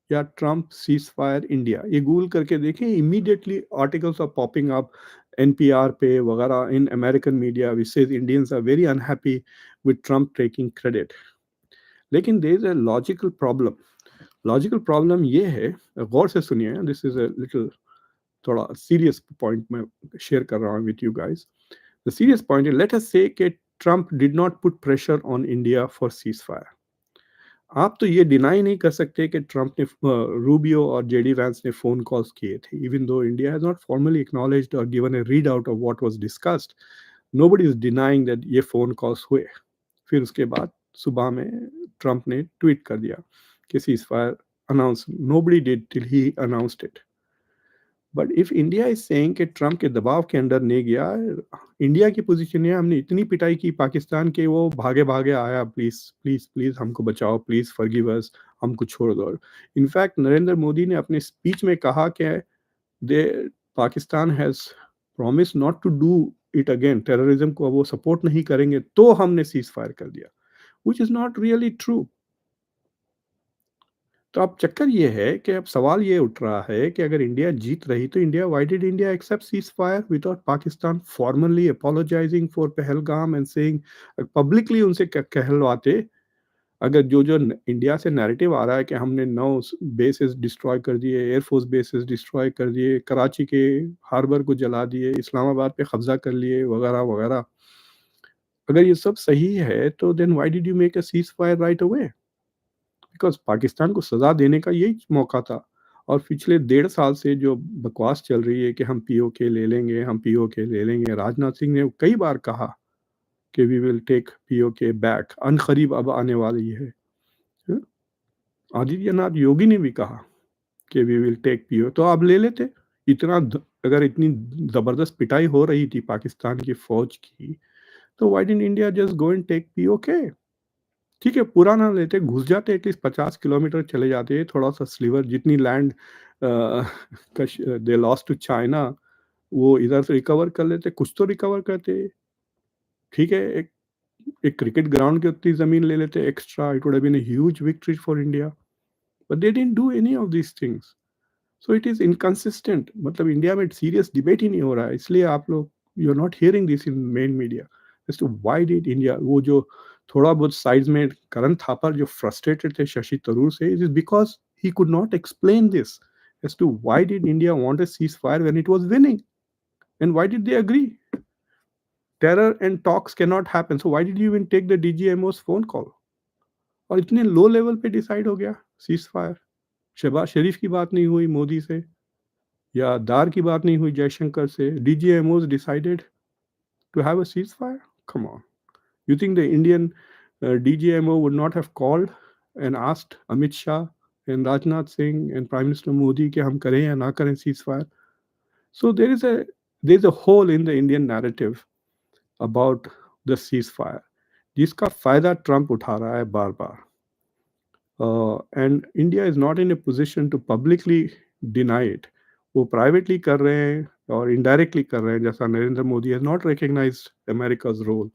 या ट्रम्प सीज फायर इंडिया, ये गूगल करके देखें, immediately articles are popping up NPR पे वगैरह in American media which says Indians are very unhappy with Trump taking credit. लेकिन there is a logical problem. Logical problem ये है, गौर से सुनिए, दिस इज अ लिटिल थोड़ा सीरियस पॉइंट मैं शेयर कर रहा हूँ with you guys. The serious point is, let us say that Trump did not put pressure on India for ceasefire. आप तो ये डिनाई नहीं कर सकते कि ट्रंप ने रूबियो और जेडी वैंस ने फोन कॉल्स किए थे, even though India has not formally acknowledged और given a read out of what was discussed. Nobody is denying that ये फोन कॉल्स हुए. फिर उसके बाद सुबह में ट्रंप ने ट्वीट कर दिया कि cease fire announce. Nobody did till he announced it. But if India is saying कि ट्रम्प के दबाव के अंडर नहीं गया, इंडिया की पोजीशन है हमने इतनी पिटाई की पाकिस्तान के, वो भागे भागे आया, प्लीज प्लीज प्लीज हमको बचाओ, प्लीज फॉरगिव अस, हमको छोड़ दो। इनफैक्ट नरेंद्र मोदी ने अपने स्पीच में कहा कि they Pakistan has promise not to do it again, terrorism को वो सपोर्ट नहीं करेंगे, तो हमने सीज फायर कर दिया, which is not really true. तो अब चक्कर ये है कि अब सवाल ये उठ रहा है कि अगर इंडिया जीत रही तो India, why did India accept cease fire without Pakistan formally apologising for Pahalgam and saying, publicly उनसे कहलवाते। अगर जो जो इंडिया से नैरेटिव आ रहा है कि हमने 9 बेसेस डिस्ट्रॉय कर दिए, एयरफोर्स बेसेस डिस्ट्रॉय कर दिए, कराची के हार्बर को जला दिए, इस्लामाबाद पे कब्जा कर लिए, वगैरह वगैरह, अगर ये सब सही है तो then why did you make a ceasefire right away? Because Pakistan को सजा देने का यही मौका था। और पिछले 1.5 साल से जो बकवास चल रही है कि हम पीओके ले लेंगे, हम पीओके ले लेंगे, राजनाथ सिंह ने कई बार कहा कि we will take PoK back, अनकरीब अब आने वाली है। हम्म? आदित्यनाथ योगी ने भी कहा कि वी विल टेक पीओ, तो आप ले लेते। अगर इतनी जबरदस्त पिटाई हो रही थी पाकिस्तान की फौज की, तो why didn't India just go and take PoK? ठीक है, पूरा ना लेते, घुस जाते, एटलीस्ट 50 किलोमीटर चले जाते, थोड़ा सा स्लीवर जितनी land they lost to China, वो इधर से रिकवर कर लेते, कुछ तो रिकवर करते। ठीक है, एक क्रिकेट ग्राउंड की उतनी जमीन ले लेते extra, it would have been a huge victory for India, but they didn't do any of these things. So it is inconsistent, मतलब इंडिया में सीरियस डिबेट ही नहीं हो रहा है, इसलिए आप लोग, you are not hearing this in main media as to why did India, वो जो थोड़ा बहुत साइड में करण थापर जो फ्रस्ट्रेटेड थे शशि थरूर से, it is because he could not explain this as to why did India want a ceasefire when it was winning, and why did they agree? Terror and talks cannot happen, so why did you even take the DGMO's phone call? और इतने low level पे decide हो गया cease fire, Shahbaz शरीफ की बात नहीं हुई मोदी से, या दार की बात नहीं हुई जयशंकर से, DGMOs decided to have a ceasefire? Come on. You think the Indian DGMO would not have called and asked Amit Shah and Rajnath Singh and Prime Minister Modi कि हम करें या ना करें ceasefire? So there is a hole in the Indian narrative about the ceasefire, जिसका फायदा Trump उठा रहा है बार बार, and India is not in a position to publicly deny it. वो प्राइवेटली कर रहे हैं और इनडायरेक्टली कर रहे हैं, जैसा Narendra Modi has not recognised America's role.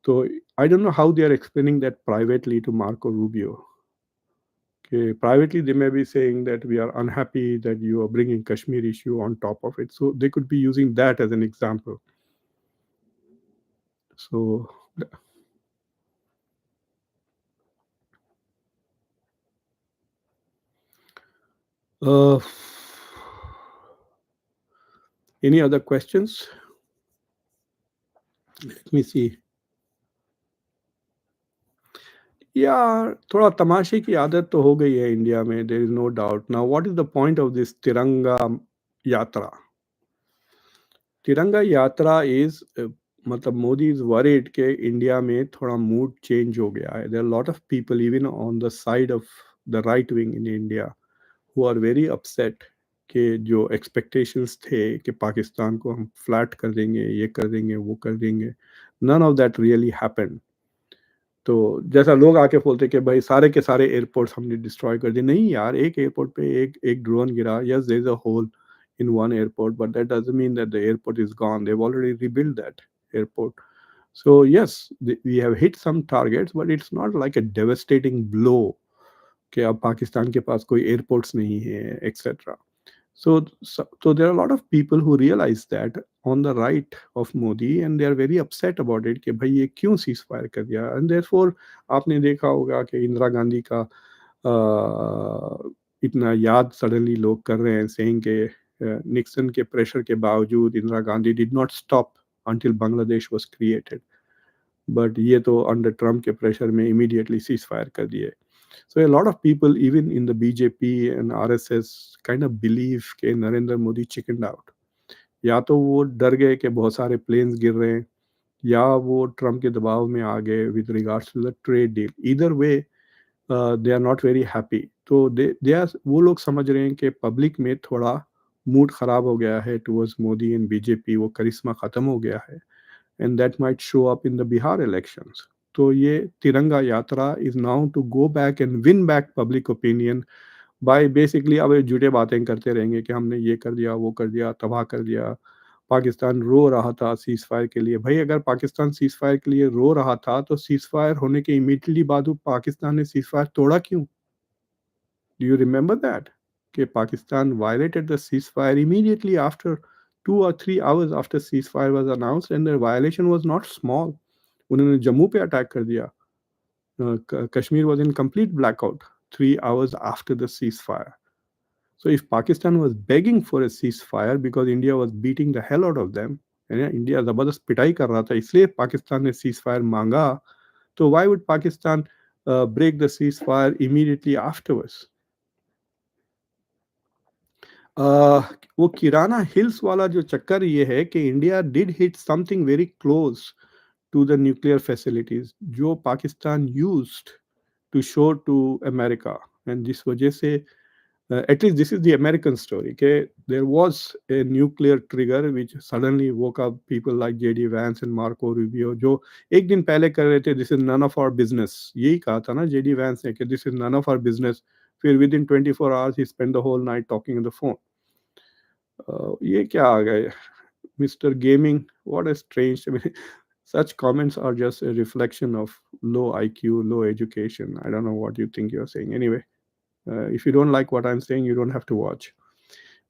तो I don't know how they are explaining that privately to Marco Rubio, कि privately they may be saying that we are unhappy that you are bringing Kashmir issue on top of it, so they could be using that as an example. So uh, any other questions? Let me see. यार थोड़ा तमाशे की आदत तो हो गई है India में, there is no doubt. Now what is the point of this Tiranga Yatra? Tiranga Yatra is, मतलब मोदी इज वरीड के इंडिया में थोड़ा मूड चेंज हो गया है। There are lot of people even on the side of the right wing in India who are very upset कि जो expectations थे कि पाकिस्तान को हम फ्लैट कर देंगे, ये कर देंगे, वो कर देंगे, none of that really happened. तो जैसा लोग आके बोलते कि भाई सारे के सारे एयरपोर्ट्स हमने डिस्ट्रॉय कर दिए, नहीं यार, एक एयरपोर्ट पे एक एक ड्रोन गिरा, yes there is a hole in one airport, but that doesn't mean that the airport is gone. They've already rebuilt that airport. So yes, we have hit some targets, but it's not like a devastating blow कि अब पाकिस्तान के पास कोई airports नहीं है, etc. So there are a lot of people who realize that on the right of Modi, and they are very upset about it कि भाई ये क्यों सीज फायर कर दिया। and therefore आपने देखा होगा कि इंदिरा गांधी का इतना याद सडनली लोग कर रहे हैं, सेइंग के निक्सन के प्रेशर के बावजूद Indira Gandhi did not stop until Bangladesh was created, but ये तो अंडर ट्रम्प के प्रेशर में इमीडिएटली सीज फायर कर दिए। So a lot of people, even in the BJP and RSS, kind of believe कि नरेंद्र मोदी chickened out. या तो वो डर गए कि बहुत सारे प्लेन्स गिर रहे हैं, या वो ट्रम्प के दबाव में आ गए with regards to the trade deal. Either way they are not very happy. तो दे आर, वो लोग समझ रहे हैं कि पब्लिक में थोड़ा मूड ख़राब हो गया है टुवर्ड्स मोदी एंड बीजेपी, वो करिश्मा ख़त्म हो गया है, and that might show up in the Bihar elections. तो ये Tiranga Yatra is now to go back and win back public opinion by basically. अब ये झूठे बातें करते रहेंगे कि हमने ये कर दिया, वो कर दिया, तबाह कर दिया। पाकिस्तान रो रहा था सीज़ फायर के लिए। भई अगर पाकिस्तान सीज़ फायर के लिए रो रहा था, तो सीज़ फायर होने के इमीडिएटली बाद वो पाकिस्तान ने सीज़ फायर तोड़ा क्यों? Do you remember that? कि Pakistan violated the ceasefire immediately after 2 or 3 hours after ceasefire was announced, and the violation was not small. उन्होंने जम्मू पे अटैक कर दिया। Kashmir was in complete blackout 3 hours after the ceasefire. So if Pakistan was begging for a ceasefire because India was beating the hell out of them, and India जबरदस्त पिटाई कर रहा था, इसलिए पाकिस्तान ने ceasefire मांगा, तो why would Pakistan break the ceasefire immediately afterwards? अ, वो किराना हिल्स वाला जो चक्कर ये है कि India did hit something very close to the nuclear facilities जो Pakistan used to show to America, and जिस वजह से at least this is the American story के there was a nuclear trigger which suddenly woke up people like JD Vance and Marco Rubio, जो एक दिन पहले कर रहे थे this is none of our business. यही कहा था ना जेडी वैंस ने कि this is none of our business, फिर within 24 hours he spend the whole night talking on the phone. ये क्या आ गए Mr. Gaming? What a strange. I mean, such comments are just a reflection of low IQ, low education. I don't know what you think you're saying. Anyway, if you don't like what I'm saying, you don't have to watch.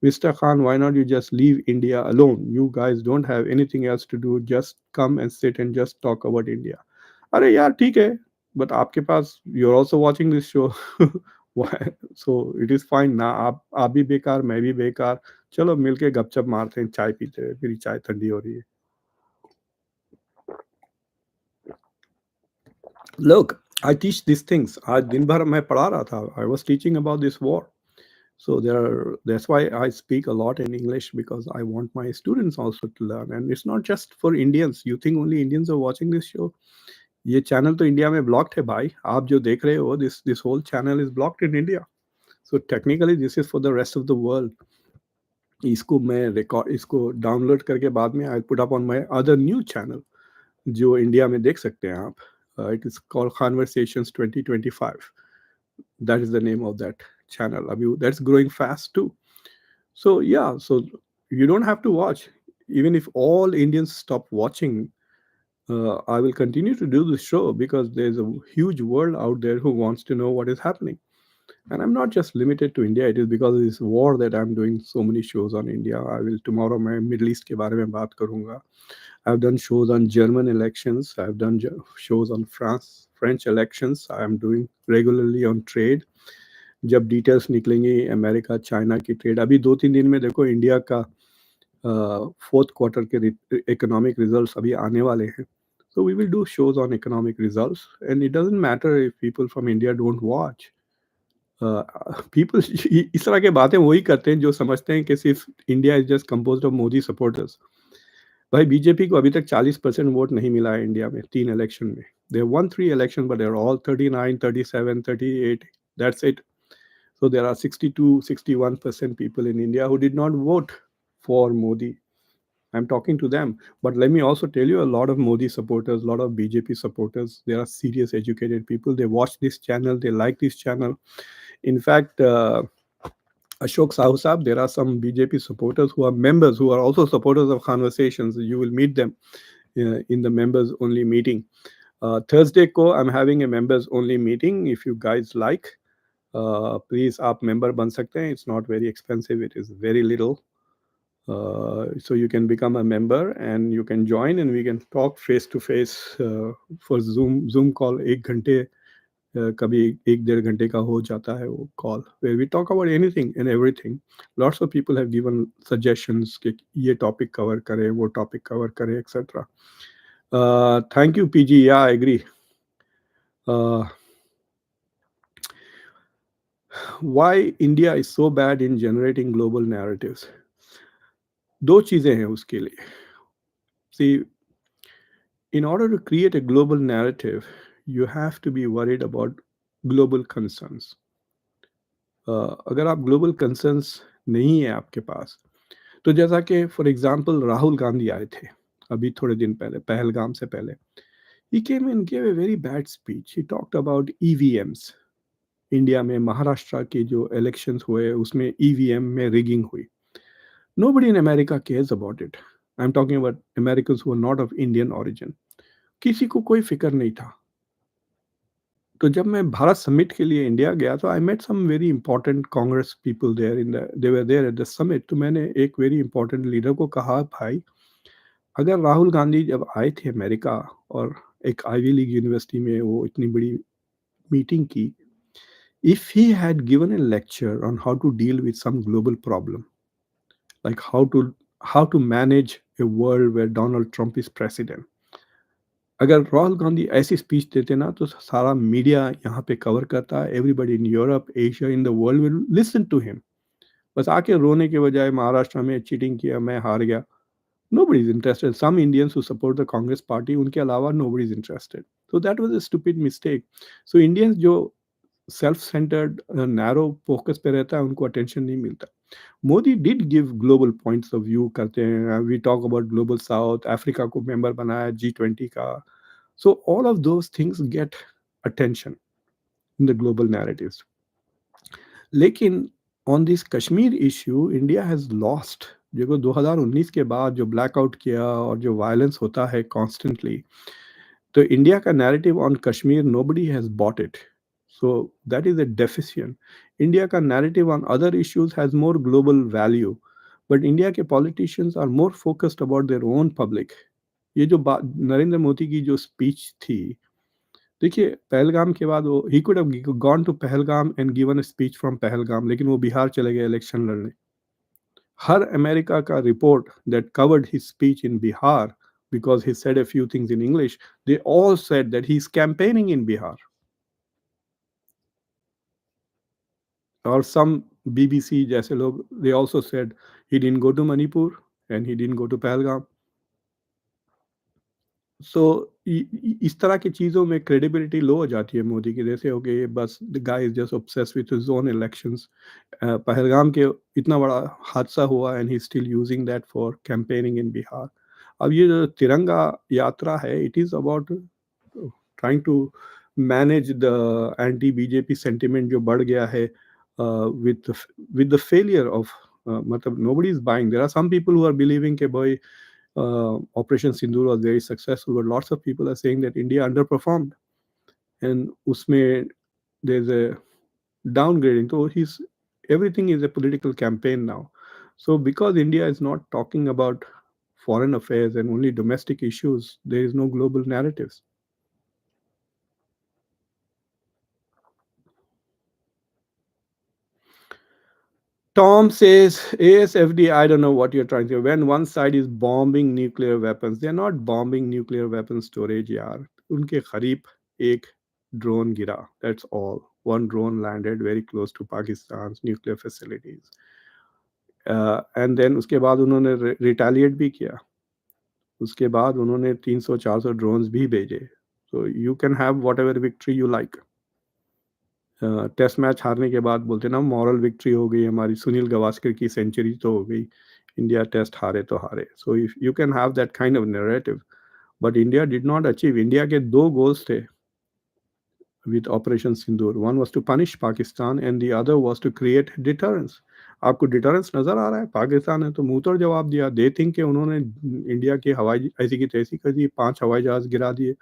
Mr. Khan, why not you just leave India alone? You guys don't have anything else to do. Just come and sit and just talk about India. अरे यार ठीक है, but आपके पास you're also watching this show. Why? So it is fine ना, आप भी बेकार, मैं भी बेकार, चलो मिलके गपशप मारते हैं, चाय पीते हैं, मेरी चाय ठंडी हो रही है। Look, I teach these things. आज दिन भर मैं पढ़ा रहा था. I was teaching about this war. So that's why I speak a lot in English, because I want my students also to learn. And it's not just for Indians. You think only Indians are watching this show? ये channel तो India में blocked है भाई। आप जो देख रहे हो, this whole channel is blocked in India. So technically this is for the rest of the world. इसको डाउनलोड करके बाद में I put up on my other new channel जो इंडिया में देख सकते हैं आप। It is called Khanversations 2025. That is the name of that channel. Abhi, that's growing fast too. So yeah, so you don't have to watch. Even if all Indians stop watching, I will continue to do the show because there's a huge world out there who wants to know what is happening. And I'm not just limited to India. It is because of this war that I'm doing so many shows on India. I will tomorrow मैं Middle East के बारे में बात करूँगा. I've done shows on German elections. I've done shows on French elections. I'm doing regularly on trade. जब details निकलेंगी America China की trade, अभी 2-3 दिन में देखो इंडिया का फोर्थ क्वार्टर के इकोनॉमिक रिजल्ट्स अभी आने वाले हैं. So we will do shows on economic results, and it doesn't matter if people from India don't watch. People इस तरह के बातें वही करते हैं जो समझते हैं कि सिर्फ India is just composed of Modi supporters. भाई बीजेपी को अभी तक 40% वोट नहीं मिला है इंडिया में 3 इलेक्शन में. दे won 3 elections but they're all 39, 37, 38. That's it. So there are 62, 61% people in India who did not vote for Modi. I'm talking to them. But let me also tell you, a lot of Modi supporters, a lot of BJP supporters, they are serious, educated people. They watch this channel, they like this channel. In fact, Ashok Sahu Saab, there are some BJP supporters who are members, who are also supporters of Khanversations. You will meet them in the members only meeting. Thursday ko I'm having a members only meeting. If you guys like, please आप member बन सकते हैं. It's not very expensive. It is very little. So you can become a member and you can join and we can talk face to face for Zoom call. 1 घंटे कभी 1-1.5 घंटे का हो जाता है वो call, where we talk about anything and everything. Lots of people have given suggestions कि ये टॉपिक कवर करें, वो टॉपिक कवर करें, etc. Thank you, PG. Yeah, I agree. Why India is so bad in generating global narratives? 2 चीज़ें हैं उसके लिए. See, in order to create a global narrative, you have to be worried about global concerns. अगर आप global concerns नहीं है आपके पास, तो जैसा कि फॉर एग्जांपल राहुल गांधी आए थे अभी थोड़े दिन पहले, पहलगाम से पहले, he came and give a very bad speech, he talked about EVMs. India में महाराष्ट्र के जो इलेक्शंस हुए उसमें ईवीएम में रिगिंग हुई। Nobody in America cares about it. I am talking about Americans who are not of Indian origin. किसी को कोई फिक्र नहीं था। तो जब मैं भारत समिट के लिए इंडिया गया तो I met some very important Congress people there in the they were there at the summit. तो मैंने एक वेरी इंपॉर्टेंट लीडर को कहा, भाई अगर राहुल गांधी जब आए थे अमेरिका और एक आईवी लीग यूनिवर्सिटी में वो इतनी बड़ी मीटिंग की, if he had given a lecture on how to deal with some global problem, like how to manage a world where Donald Trump is president, अगर राहुल गांधी ऐसी स्पीच देते ना तो सारा मीडिया यहाँ पे कवर करता है, everybody in Europe Asia in the world will listen to him. बस आके रोने के बजाय महाराष्ट्र में चीटिंग किया, मैं हार गया, nobody is interested. Some Indians who support the Congress party, उनके अलावा nobody is interested. So that was a stupid mistake. So Indians जो सेल्फ सेंटर्ड नैरो फोकस पे रहता है उनको अटेंशन नहीं मिलता। Modi did give global points of view करते हैं, we talk about global south, Africa को मेंबर बनाया G20 का। So all of those things get attention in the global narratives. लेकिन on this Kashmir issue India has lost. देखो 2019 के बाद जो ब्लैकआउट किया और जो वायलेंस होता है कॉन्स्टेंटली, तो इंडिया का narrative on Kashmir nobody has bought it. So that is a deficient. India का narrative on other issues has more global value, but India के politicians are more focused about their own public. ये जो बात नरेंद्र मोदी की जो speech थी, देखिए पहलगाम के बाद वो he could have gone to Pahalgam and given a speech from Pahalgam, लेकिन वो बिहार चले गए इलेक्शन लड़ने। हर अमेरिका का report that covered his speech in Bihar because he said a few things in English, they all said that he's campaigning in Bihar. Or some BBC जैसे लोग, they also said he didn't go to Manipur and he didn't go to Pahalgam. सो इस तरह की चीज़ों में credibility लो हो जाती है मोदी की। जैसे हो गए बस the guy is just obsessed with his own elections. Pahalgam के इतना बड़ा हादसा हुआ and he still using that for campaigning in Bihar. अब ये जो तिरंगा यात्रा है, it is about trying to manage the anti BJP sentiment जो बढ़ गया है with with the failure of, मतलब nobody is buying. There are some people who are believing के भाई Operation Sindoor was very successful, but lots of people are saying that India underperformed, and usme there's a downgrading. So he's everything is a political campaign now. So because India is not talking about foreign affairs and only domestic issues, there is no global narratives. Tom says, ASFD, I don't know what you're trying to say. When one side is bombing nuclear weapons, they're not bombing nuclear weapon storage, yaar. Unke करीब एक drone gira. That's all. One drone landed very close to Pakistan's nuclear facilities. And then उसके बाद उन्होंने retaliate भी किया. उसके बाद उन्होंने 300-400 drones भी भेजे. So you can have whatever victory you like. Test match हारने के बाद बोलते ना मॉरल विक्ट्री हो गई हमारी, सुनील गावस्कर की सेंचुरी तो हो गई, इंडिया टेस्ट हारे तो हारे। So if you can have that kind of narrative, but India did not achieve. India के दो गोल्स थे with operation Sindoor, one was to punish Pakistan and the other was to create deterrence. आपको deterrence नजर आ रहा है? पाकिस्तान ने तो मुंह तोड़ जवाब दिया। दे थिंक कि उन्होंने इंडिया की हवाई ऐसी की तैसी कर दी, 5 हवाई जहाज गिरा दिए।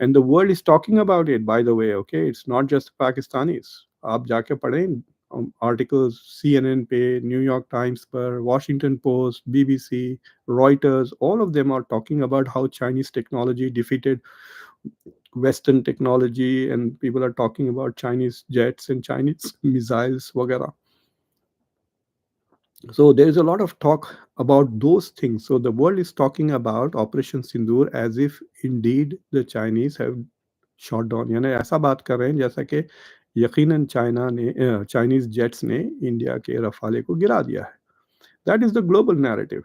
And the world is talking about it, by the way. Okay, it's not just Pakistanis. आप जाके पढ़ें articles CNN पे, New York Times पर, Washington Post, BBC, Reuters, all of them are talking about how Chinese technology defeated Western technology, and people are talking about Chinese jets and Chinese missiles वगैरह. So there is a lot of talk about those things. So the world is talking about Operation Sindoor as if indeed the Chinese have shot down. यानी ऐसा बात कर रहे हैं जैसा कि यकीनन चाइनीज जेट्स ने इंडिया के रफाले को गिरा दिया है। That is the global narrative.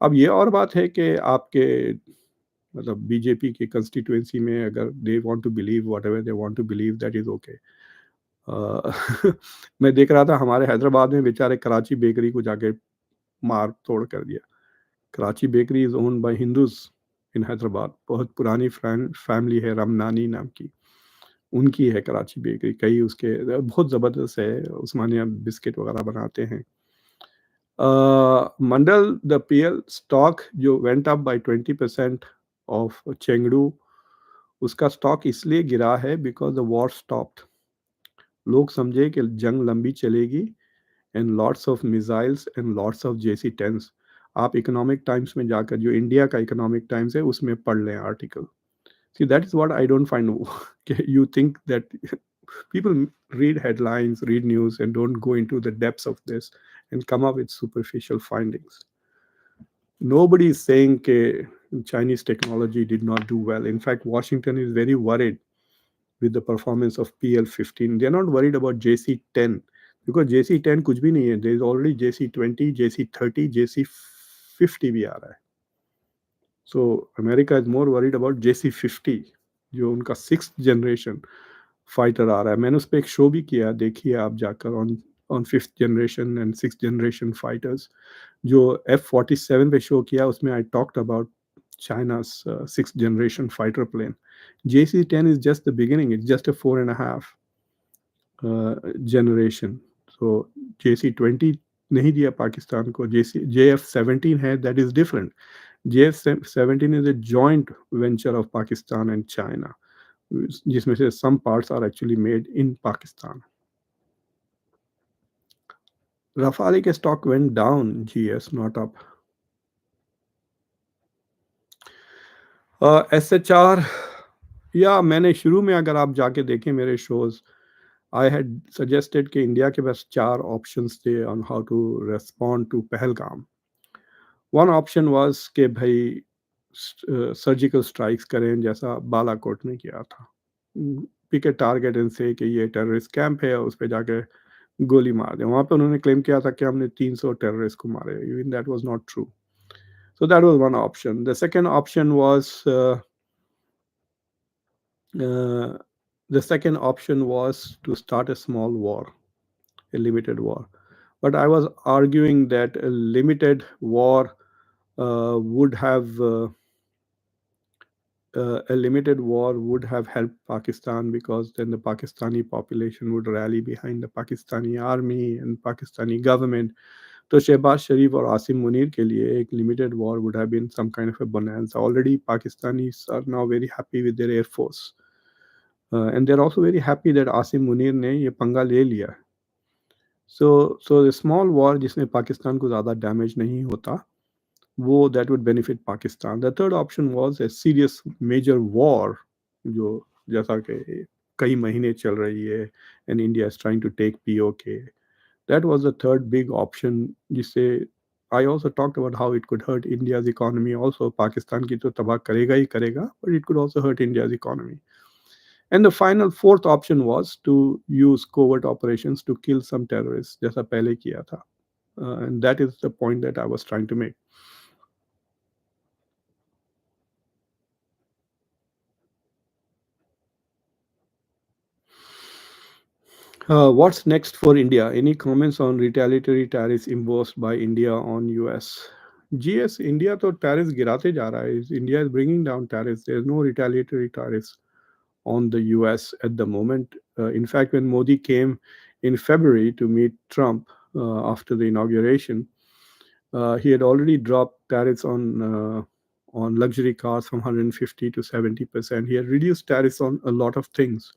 अब ये और बात है कि आपके मतलब बीजेपी के कंस्टिट्यूएंसी में अगर they want to believe whatever they want to believe, that is okay. मैं देख रहा था हमारे हैदराबाद में बेचारे कराची बेकरी को जाके मार तोड़ कर दिया। Karachi bakery is owned by Hindus in Hyderabad. बहुत पुरानी फैमिली है, रमनानी नाम की, उनकी है कराची बेकरी। कई उसके बहुत ज़बरदस्त है, उस्मानिया बिस्किट वगैरह बनाते हैं। मंडल द पीएल स्टॉक जो went up by 20% of Chengdu, उसका स्टॉक इसलिए गिरा है बिकॉज द वॉर स्टॉप्ड। लोग समझे कि जंग लंबी चलेगी and lots of missiles and lots of JC-10s। आप इकोनॉमिक टाइम्स में जाकर, जो इंडिया का इकोनॉमिक टाइम्स है, उसमें पढ़ लें article. See that is what I don't find. You think that people read headlines, read news, and don't go into the depths of this and come up with superficial findings. Nobody is saying that Chinese technology did not do well. In fact, Washington is very worried with the performance of PL-15. They're not worried about JC-10 because JC-10 कुछ भी नहीं है. There is already JC-20, JC-30, JC-50 भी आ रहा है. So America is more worried about JC-50, जो उनका 6th generation fighter आ रहा है. मैंने उस पर एक शो भी किया, देखिए आप जाकर, on 5th generation and 6th generation fighters. जो F-47 पे शो किया, उसमें I talked about China's 6th generation fighter plane. JC-10 is just the beginning. It's just a 4.5 generation. So JC-20 नहीं दिया पाकिस्तान को. JF-17 है, that is different. JF-17 is a joint venture of Pakistan and China, जिसमें से some parts are actually made in Pakistan. Rafale के stock went down, GS not up. SHR, या मैंने शुरू में, अगर आप जाके देखें मेरे शोज, I had suggested कि इंडिया के पास 4 options थे on how to respond to Pahalgam. One option was कि भाई सर्जिकल स्ट्राइक्स करें जैसा बालाकोट में किया था. पिक ए टारगेट एंड से कि ये टेररिस्ट कैंप है, उस पर जाके गोली मार दें. वहाँ पे उन्होंने क्लेम किया था कि हमने 300 टेररिस्ट को मारे. Even that was not true. So that was one option. The second option was to start a small war, a limited war. But I was arguing that a limited war would have helped Pakistan, because then the Pakistani population would rally behind the Pakistani army and Pakistani government. तो शहबाज शरीफ और आसिम मुनीर के लिए एक limited war would have been some kind of a bonanza. Already Pakistanis are now very happy with their air force, and they're also very happy that Asim Munir ने ये पंगा ले लिया. So the small war जिसमें पाकिस्तान को ज़्यादा डैमेज नहीं होता, वो that would benefit Pakistan. The third option was a serious major war, जो जैसा कि कई महीने चल रही है, and India is trying to take POK. That was the third big option, जिससे I also talked about how it could hurt India's economy also. Pakistan की तो तबाह करेगा ही करेगा, but it could also hurt India's economy. And the final fourth option was to use covert operations to kill some terrorists, जैसा पहले किया था. And that is the point that I was trying to make. What's next for India? Any comments on retaliatory tariffs imposed by India on US? GS, India तो tariffs गिराते जा रहा है. India is bringing down tariffs. There's no retaliatory tariffs on the US at the moment. In fact, when Modi came in February to meet Trump after the inauguration, he had already dropped tariffs on luxury cars from 150 to 70%. He had reduced tariffs on a lot of things.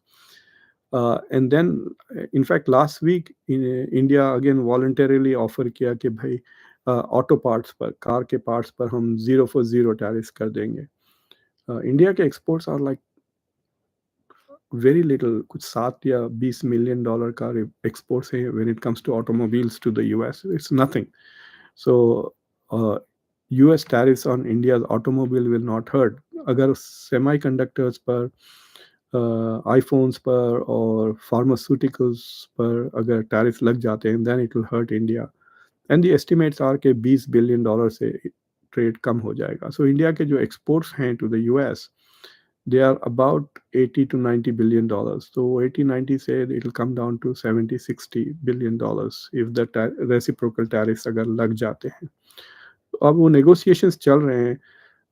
And then, in fact, last week, India again voluntarily offer किया कि भाई auto parts पर, car के parts पर हम 0 for 0 tariffs कर देंगे. India के exports are like very little, कुछ 7 या 20 मिलियन डॉलर का एक्सपोर्ट्स है when it comes to automobiles to the US. It's nothing. So US tariffs on India's automobile will not hurt. अगर सेमीकंडक्टर्स पर, iPhones पर और फार्मास्यूटिकल्स पर अगर टैरिफ लग जाते हैं, then it will hurt India. And the estimates are कि $20 billion से ट्रेड कम हो जाएगा. So इंडिया के जो एक्सपोर्ट्स हैं to the US, they are about 80 to 90 billion dollars. So 80 90 say it'll come down to 70 60 billion dollars if the reciprocal tariffs अगर लग जाते हैं. अब वो negotiations चल रहे हैं.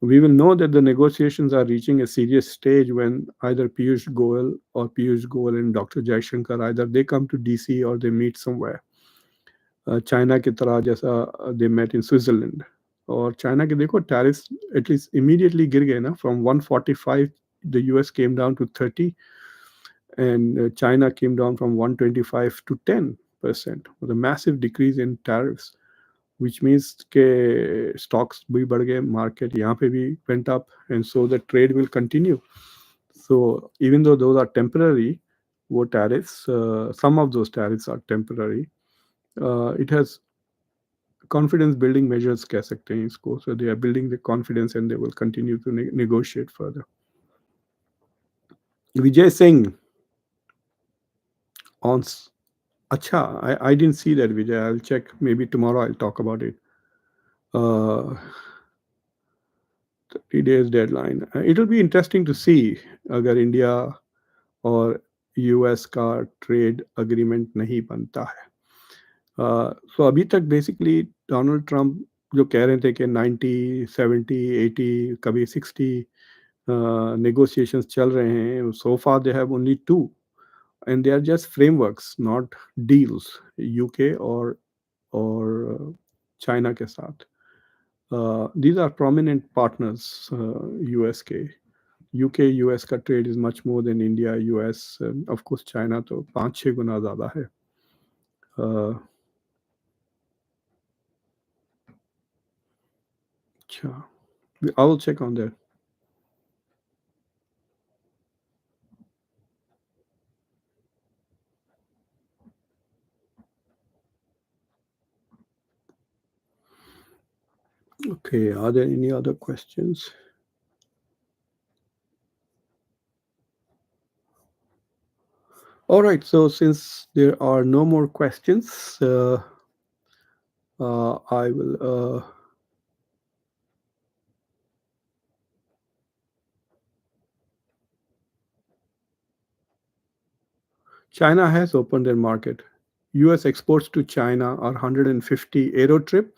We will know that the negotiations are reaching a serious stage when either Piyush Goyal and Dr. Jaishankar, either they come to DC or they meet somewhere. China की तरह जैसा दे मेट इन स्विट्जरलैंड. और China के देखो tariffs at least immediately गिर गए ना. From 145 the US came down to 30, and China came down from 125 to 10%, with a massive decrease in tariffs, which means के stocks भी बढ़ गए, market यहाँ पे भी went up, and so the trade will continue. So even though those are temporary, वो tariffs, some of those tariffs are temporary. It has confidence building measures कह सकते हैं इसको. So they are building the confidence and they will continue to negotiate further. Vijay Singh on Acha, I didn't see that, Vijay. I'll check. Maybe tomorrow I'll talk about it. 30 days deadline. It'll be interesting to see अगर India और US का trade agreement नहीं बनता है. सो अभी तक basically Donald Trump जो कह रहे थे कि 90 70 80 कभी 60 नेगोशिएशंस चल रहे हैं. So far they have only two, and they are just frameworks, not deals. UK और चाइना के साथ. These are prominent partners. US के यूके यूएस का trade is much more than India US. Of course China तो 5-6 गुना ज़्यादा है. अच्छा, I will check on that. Okay, are there any other questions? All right, so since there are no more questions, I will. China has opened their market. US exports to China are 150 aero trip.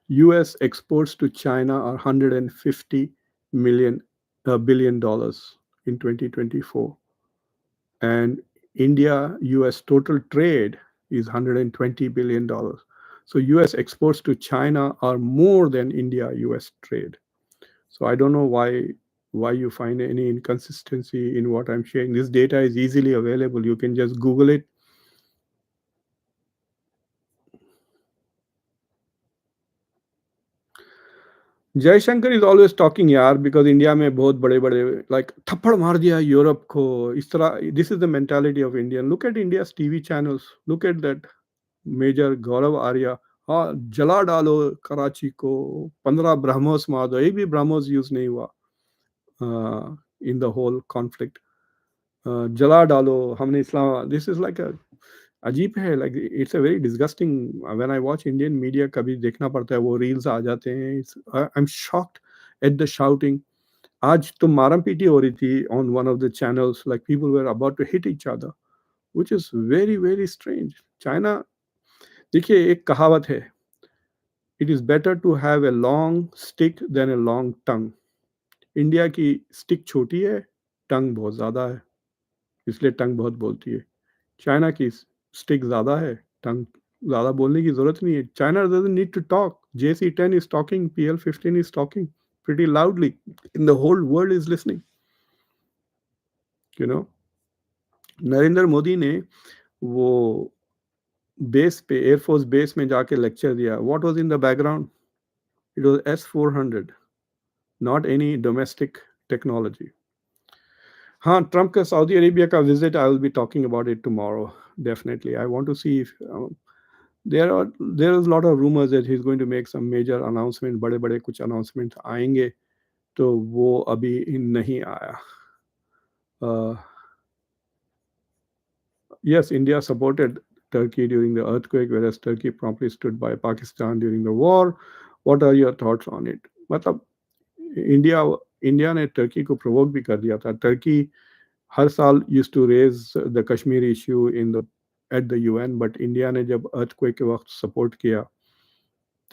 US exports to China are 150 billion dollars in 2024. And India US total trade is 120 billion dollars. So US exports to China are more than India US trade. So I don't know why you find any inconsistency in what I'm sharing. This data is easily available. You can just Google it. Jaishankar is always talking यार, because India में बहुत बड़े बड़े like थप्पड़ मार दिया Europe को इस तरह. This is the mentality of Indian. Look at India TV channels, look at that major Gaurav Arya. हाँ, जला डालो कराची को, 15 ब्रह्मोस मार दो. एक भी ब्रह्मोस यूज नहीं हुआ इन द होल कॉन्फ्लिक्ट. जला डालो, हमने इस्लाम. दिस इज लाइक अजीब है. Like it's a very disgusting. When I watch Indian media, कभी देखना पड़ता है, वो रील्स आ जाते हैं. I am shocked at the shouting. आज तो मारम पीटी हो रही थी on one of the channels. Like people were about to hit each other, which is very very strange. China, देखिए एक कहावत है, it is better to have a long stick than a long tongue. India की stick छोटी है, टंग बहुत ज़्यादा है, इसलिए टंग बहुत बोलती है. चाइना की स्टिक ज़्यादा है, टंग ज़्यादा बोलने की ज़रूरत नहीं है. China doesn't need to talk. JC10 is talking, PL15 is talking pretty loudly, in the whole world is listening. You know, Narendra Modi ने वो बेस पे, एयरफोर्स बेस में जाके लेक्चर दिया. What was in the background? It was S-400, not any domestic technology. हाँ, Trump का Saudi Arabia का visit, I will be talking about it tomorrow. Definitely I want to see if there is a lot of rumors that he's going to make some major announcement. बड़े बड़े कुछ announcement आएंगे, तो वो अभी नहीं आया. Yes, India supported Turkey during the earthquake, whereas Turkey promptly stood by Pakistan during the war. What are your thoughts on it? मतलब इंडिया इंडिया ने टर्की को प्रोवोक भी कर दिया था. टर्की हर साल used to raise the Kashmir issue in the at the UN, but India ने जब अर्थक्वेक के वक्त सपोर्ट किया,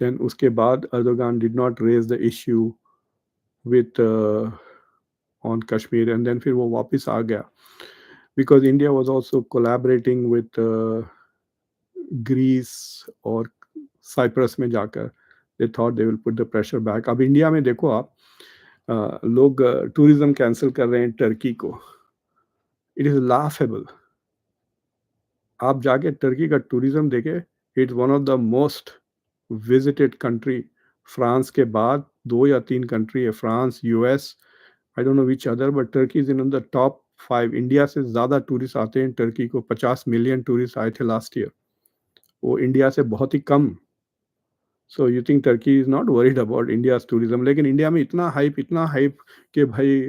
देन उसके बाद Erdogan did not raise the issue with on Kashmir, and then फिर वो वापस आ गया, because India was also collaborating with Greece और साइप्रस में जाकर. They thought they will put the pressure back. अब इंडिया में देखो आप, लोग टूरिज्म कैंसिल कर रहे हैं टर्की को. It is laughable. आप जाके टर्की का टूरिज्म देखे, it's one of the most visited country. France के बाद 2 या 3 कंट्री है, France, US, I don't know which other, but Turkey is in the top 5. India से ज़्यादा टूरिस्ट आते हैं टर्की को. 50 मिलियन टूरिस्ट आए थे लास्ट ईयर, वो इंडिया से बहुत ही कम. So you think Turkey is not worried about India's tourism. लेकिन इंडिया में इतना हाइप कि भाई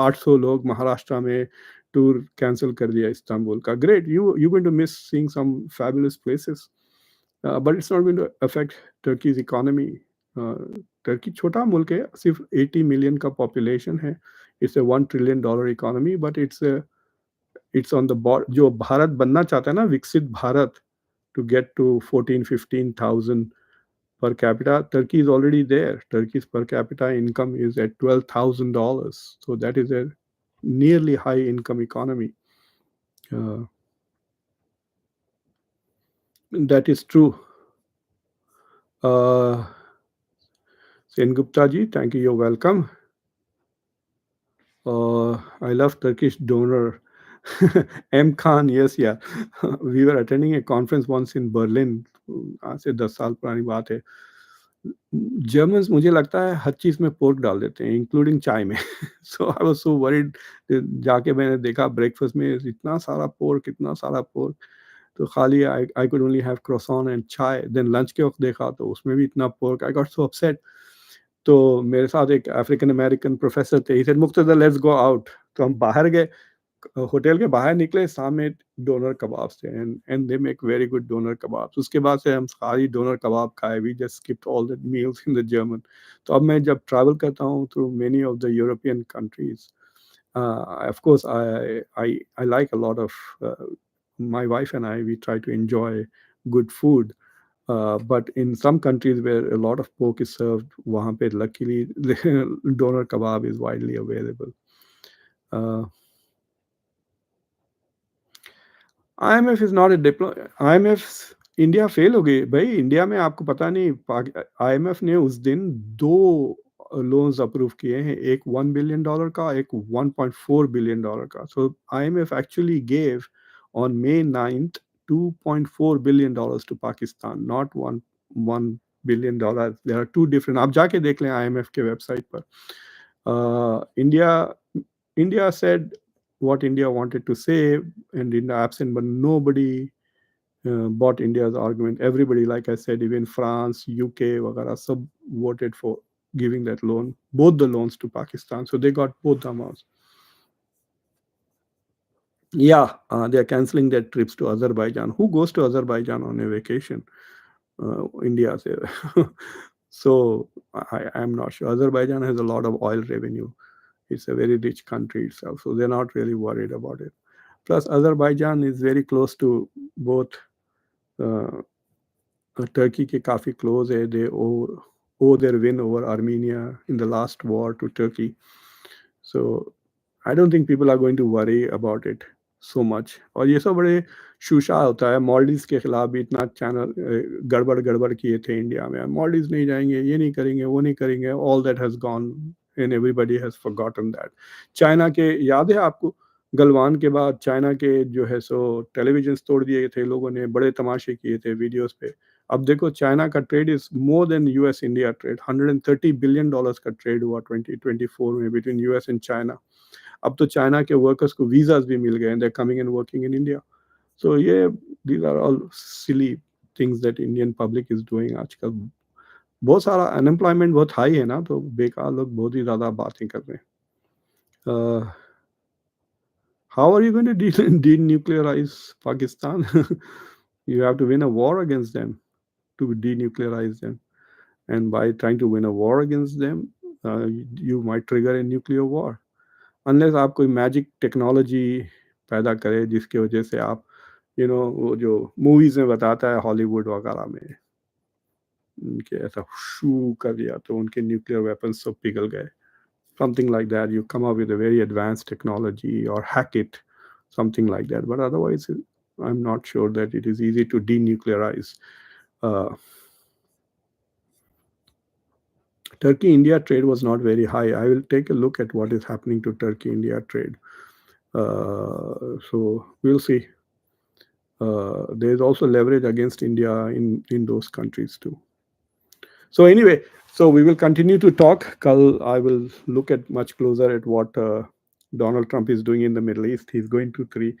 800 लोग महाराष्ट्र में टूर कैंसिल कर दिया इस्तांबुल का. Great, you going to miss seeing some fabulous places, but it's not going to affect Turkey's economy. Turkey छोटा मुल्क है, सिर्फ 80 मिलियन का पॉपुलेशन है. It's a $1 trillion economy, but it's on the border. जो भारत बनना चाहता है ना, विकसित Bharat, to get to 14-15,000 per capita. Turkey is already there. Turkey's per capita income is at $12,000. So that is a nearly high income economy. That is true. Sen Gupta ji, thank you. You're welcome. I love Turkish donor. M Khan, yes, yeah. We were attending a conference once in Berlin. आज से 10 साल पुरानी बात है. Germans मुझे लगता है हर चीज़ में पोर्क डाल देते हैं, इंक्लूडिंग चाय में. सो आई वाज सो वरीड. जाके मैंने देखा ब्रेकफास्ट में इतना सारा पोर्क, इतना सारा पोर्क. तो खाली I could only have croissant and chai. Then lunch के वक्त देखा तो उसमें भी इतना pork. I got so upset. तो मेरे साथ एक अफ्रीकन अमेरिकन प्रोफेसर थे. He said Muqtedar let's go out. तो हम बाहर गए, होटल के बाहर निकले, सामने डोनर कबाब्स थे, and they make very good doner kebabs. उसके बाद से हम सारी डोनर कबाब खाए. We just skipped all the meals in the German. तो अब मैं जब ट्रैवल करता हूँ through many of the European countries, of course I like a lot of my wife and I, we try to enjoy good food, but in some countries where a lot of pork is served, wahan pe luckily doner kebab is widely available. IMF is not a Diplo. IMF, India fail हो गई भाई. India में आपको पता नहीं, IMF ने उस दिन 2 लोन्स अप्रूव किए हैं, एक $1 बिलियन का, एक $1.4 बिलियन का. So IMF actually gave on May 9th $2.4 billion to Pakistan, not $1 billion. There are two different. आप जाके देख लें आईएमएफ के वेबसाइट पर. India said what India wanted to say, and India absent, but nobody bought India's argument. Everybody, like I said, even France, UK, वगैरह सब voted for giving that loan, both the loans to Pakistan. So they got both the amounts. Yeah, they are cancelling their trips to Azerbaijan. Who goes to Azerbaijan on a vacation? India say. So I'm not sure. Azerbaijan has a lot of oil revenue. It's a very rich country itself, so they're not really worried about it. Plus, Azerbaijan is very close to both. Turkey ke काफ़ी close है. They owe their win over Armenia in the last war to Turkey. So I don't think people are going to worry about it so much. और ये सब बड़े शूशा होता है. Maldives के खिलाफ भी इतना चैनल गड़बड़ किए थे इंडिया में. मॉलडीव्स नहीं जाएंगे, ये नहीं करेंगे, वो नहीं करेंगे. All that has gone and everybody has forgotten that. China के, याद है आपको, गलवान के बाद चाइना के जो है सो टेलीविजन तोड़ दिए थे लोगों ने, बड़े तमाशे किए थे वीडियोस पे. अब देखो चाइना का trade is more than US India trade. $130 billion का ट्रेड हुआ 2024 में बिटवीन यूएस एंड चाइना. अब तो चाइना के वर्कर्स को वीजाज भी मिल गए, they are coming and working in India. So ये these are all silly things that Indian public is doing. आजकल बहुत सारा अनएम्प्लॉयमेंट बहुत हाई है ना, तो बेकार लोग बहुत ही ज़्यादा बातें कर रहे हैं. How are you going to denuclearize Pakistan? You have to win a war against them to denuclearize them. And by trying to win a war against them, you might trigger a nuclear war. Unless आप कोई magic technology पैदा करे जिसकी वजह से आप वो जो मूवीज में बताता है हॉलीवुड वगैरह में, उनके ऐसा शू कर दिया तो उनके न्यूक्लियर वेपन्स सब पिघल गए. Something like that. You come up with a very advanced technology or hack it, something like that. But otherwise, I'm not sure that it is easy to denuclearize. Uh, Turkey India trade was not very high. I will take a look at what is happening to Turkey India trade. So we'll see. There is also leverage against India in those countries too. So anyway, so we will continue to talk. Kal, I will look at much closer at what Donald Trump is doing in the Middle East. He's going to three.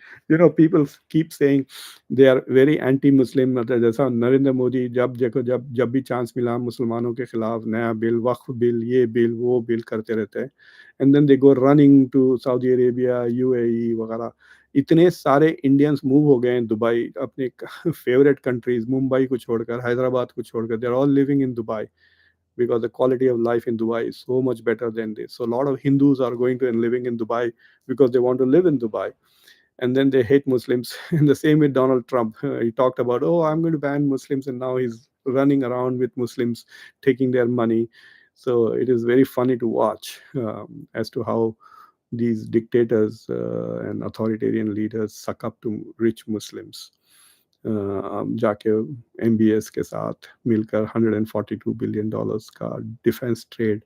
People keep saying they are very anti-Muslim. जैसा नरेंद्र मोदी जब भी chance मिला मुसलमानों के खिलाफ नया bill, वक्फ bill, ये bill, वो बिल करते रहते हैं. And then they go running to Saudi Arabia, UAE वगैरह. इतने सारे इंडियंस मूव हो गए हैं दुबई, अपने फेवरेट कंट्रीज, मुंबई को छोड़कर, हैदराबाद को छोड़कर. They are all living in Dubai because the quality of life in Dubai is so much better than this. So a lot of Hindus are going to and living in Dubai because they want to live in Dubai. And then they hate Muslims. And the same with Donald Trump. He talked about, oh, I'm going to ban Muslims. And now he's running around with Muslims, taking their money. So it is very funny to watch as to how these dictators and authoritarian leaders suck up to rich Muslims. जाके MBS के साथ मिलकर $142 billion का defence trade.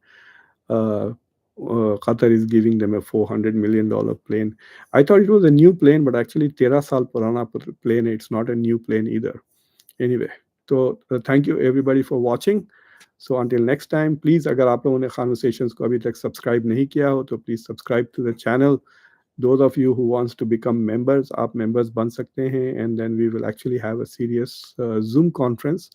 Qatar is giving them a $400 million plane. I thought it was a new plane, but actually 13 साल पुराना plane. It's not a new plane either. Anyway, so thank you everybody for watching. So until next time, please अगर आप लोगों ने Khanversations को अभी तक subscribe नहीं किया हो तो please subscribe to the channel. Those of you who wants to become members, आप members बन सकते हैं. And then we will actually have a serious Zoom conference.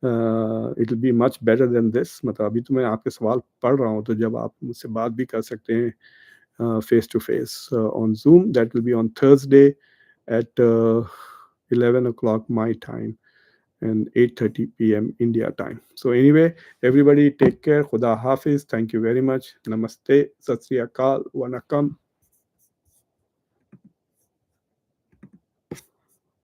It will be much better than this. मतलब अभी तो मैं आपके सवाल पढ़ रहा हूँ, तो जब आप मुझसे बात भी कर सकते हैं face to face on Zoom. That will be on Thursday at 11 o'clock my time and 8:30 p.m. India time. So anyway, everybody take care. Khuda Hafiz. Thank you very much. Namaste. Sat Sri Akal. Wanakam.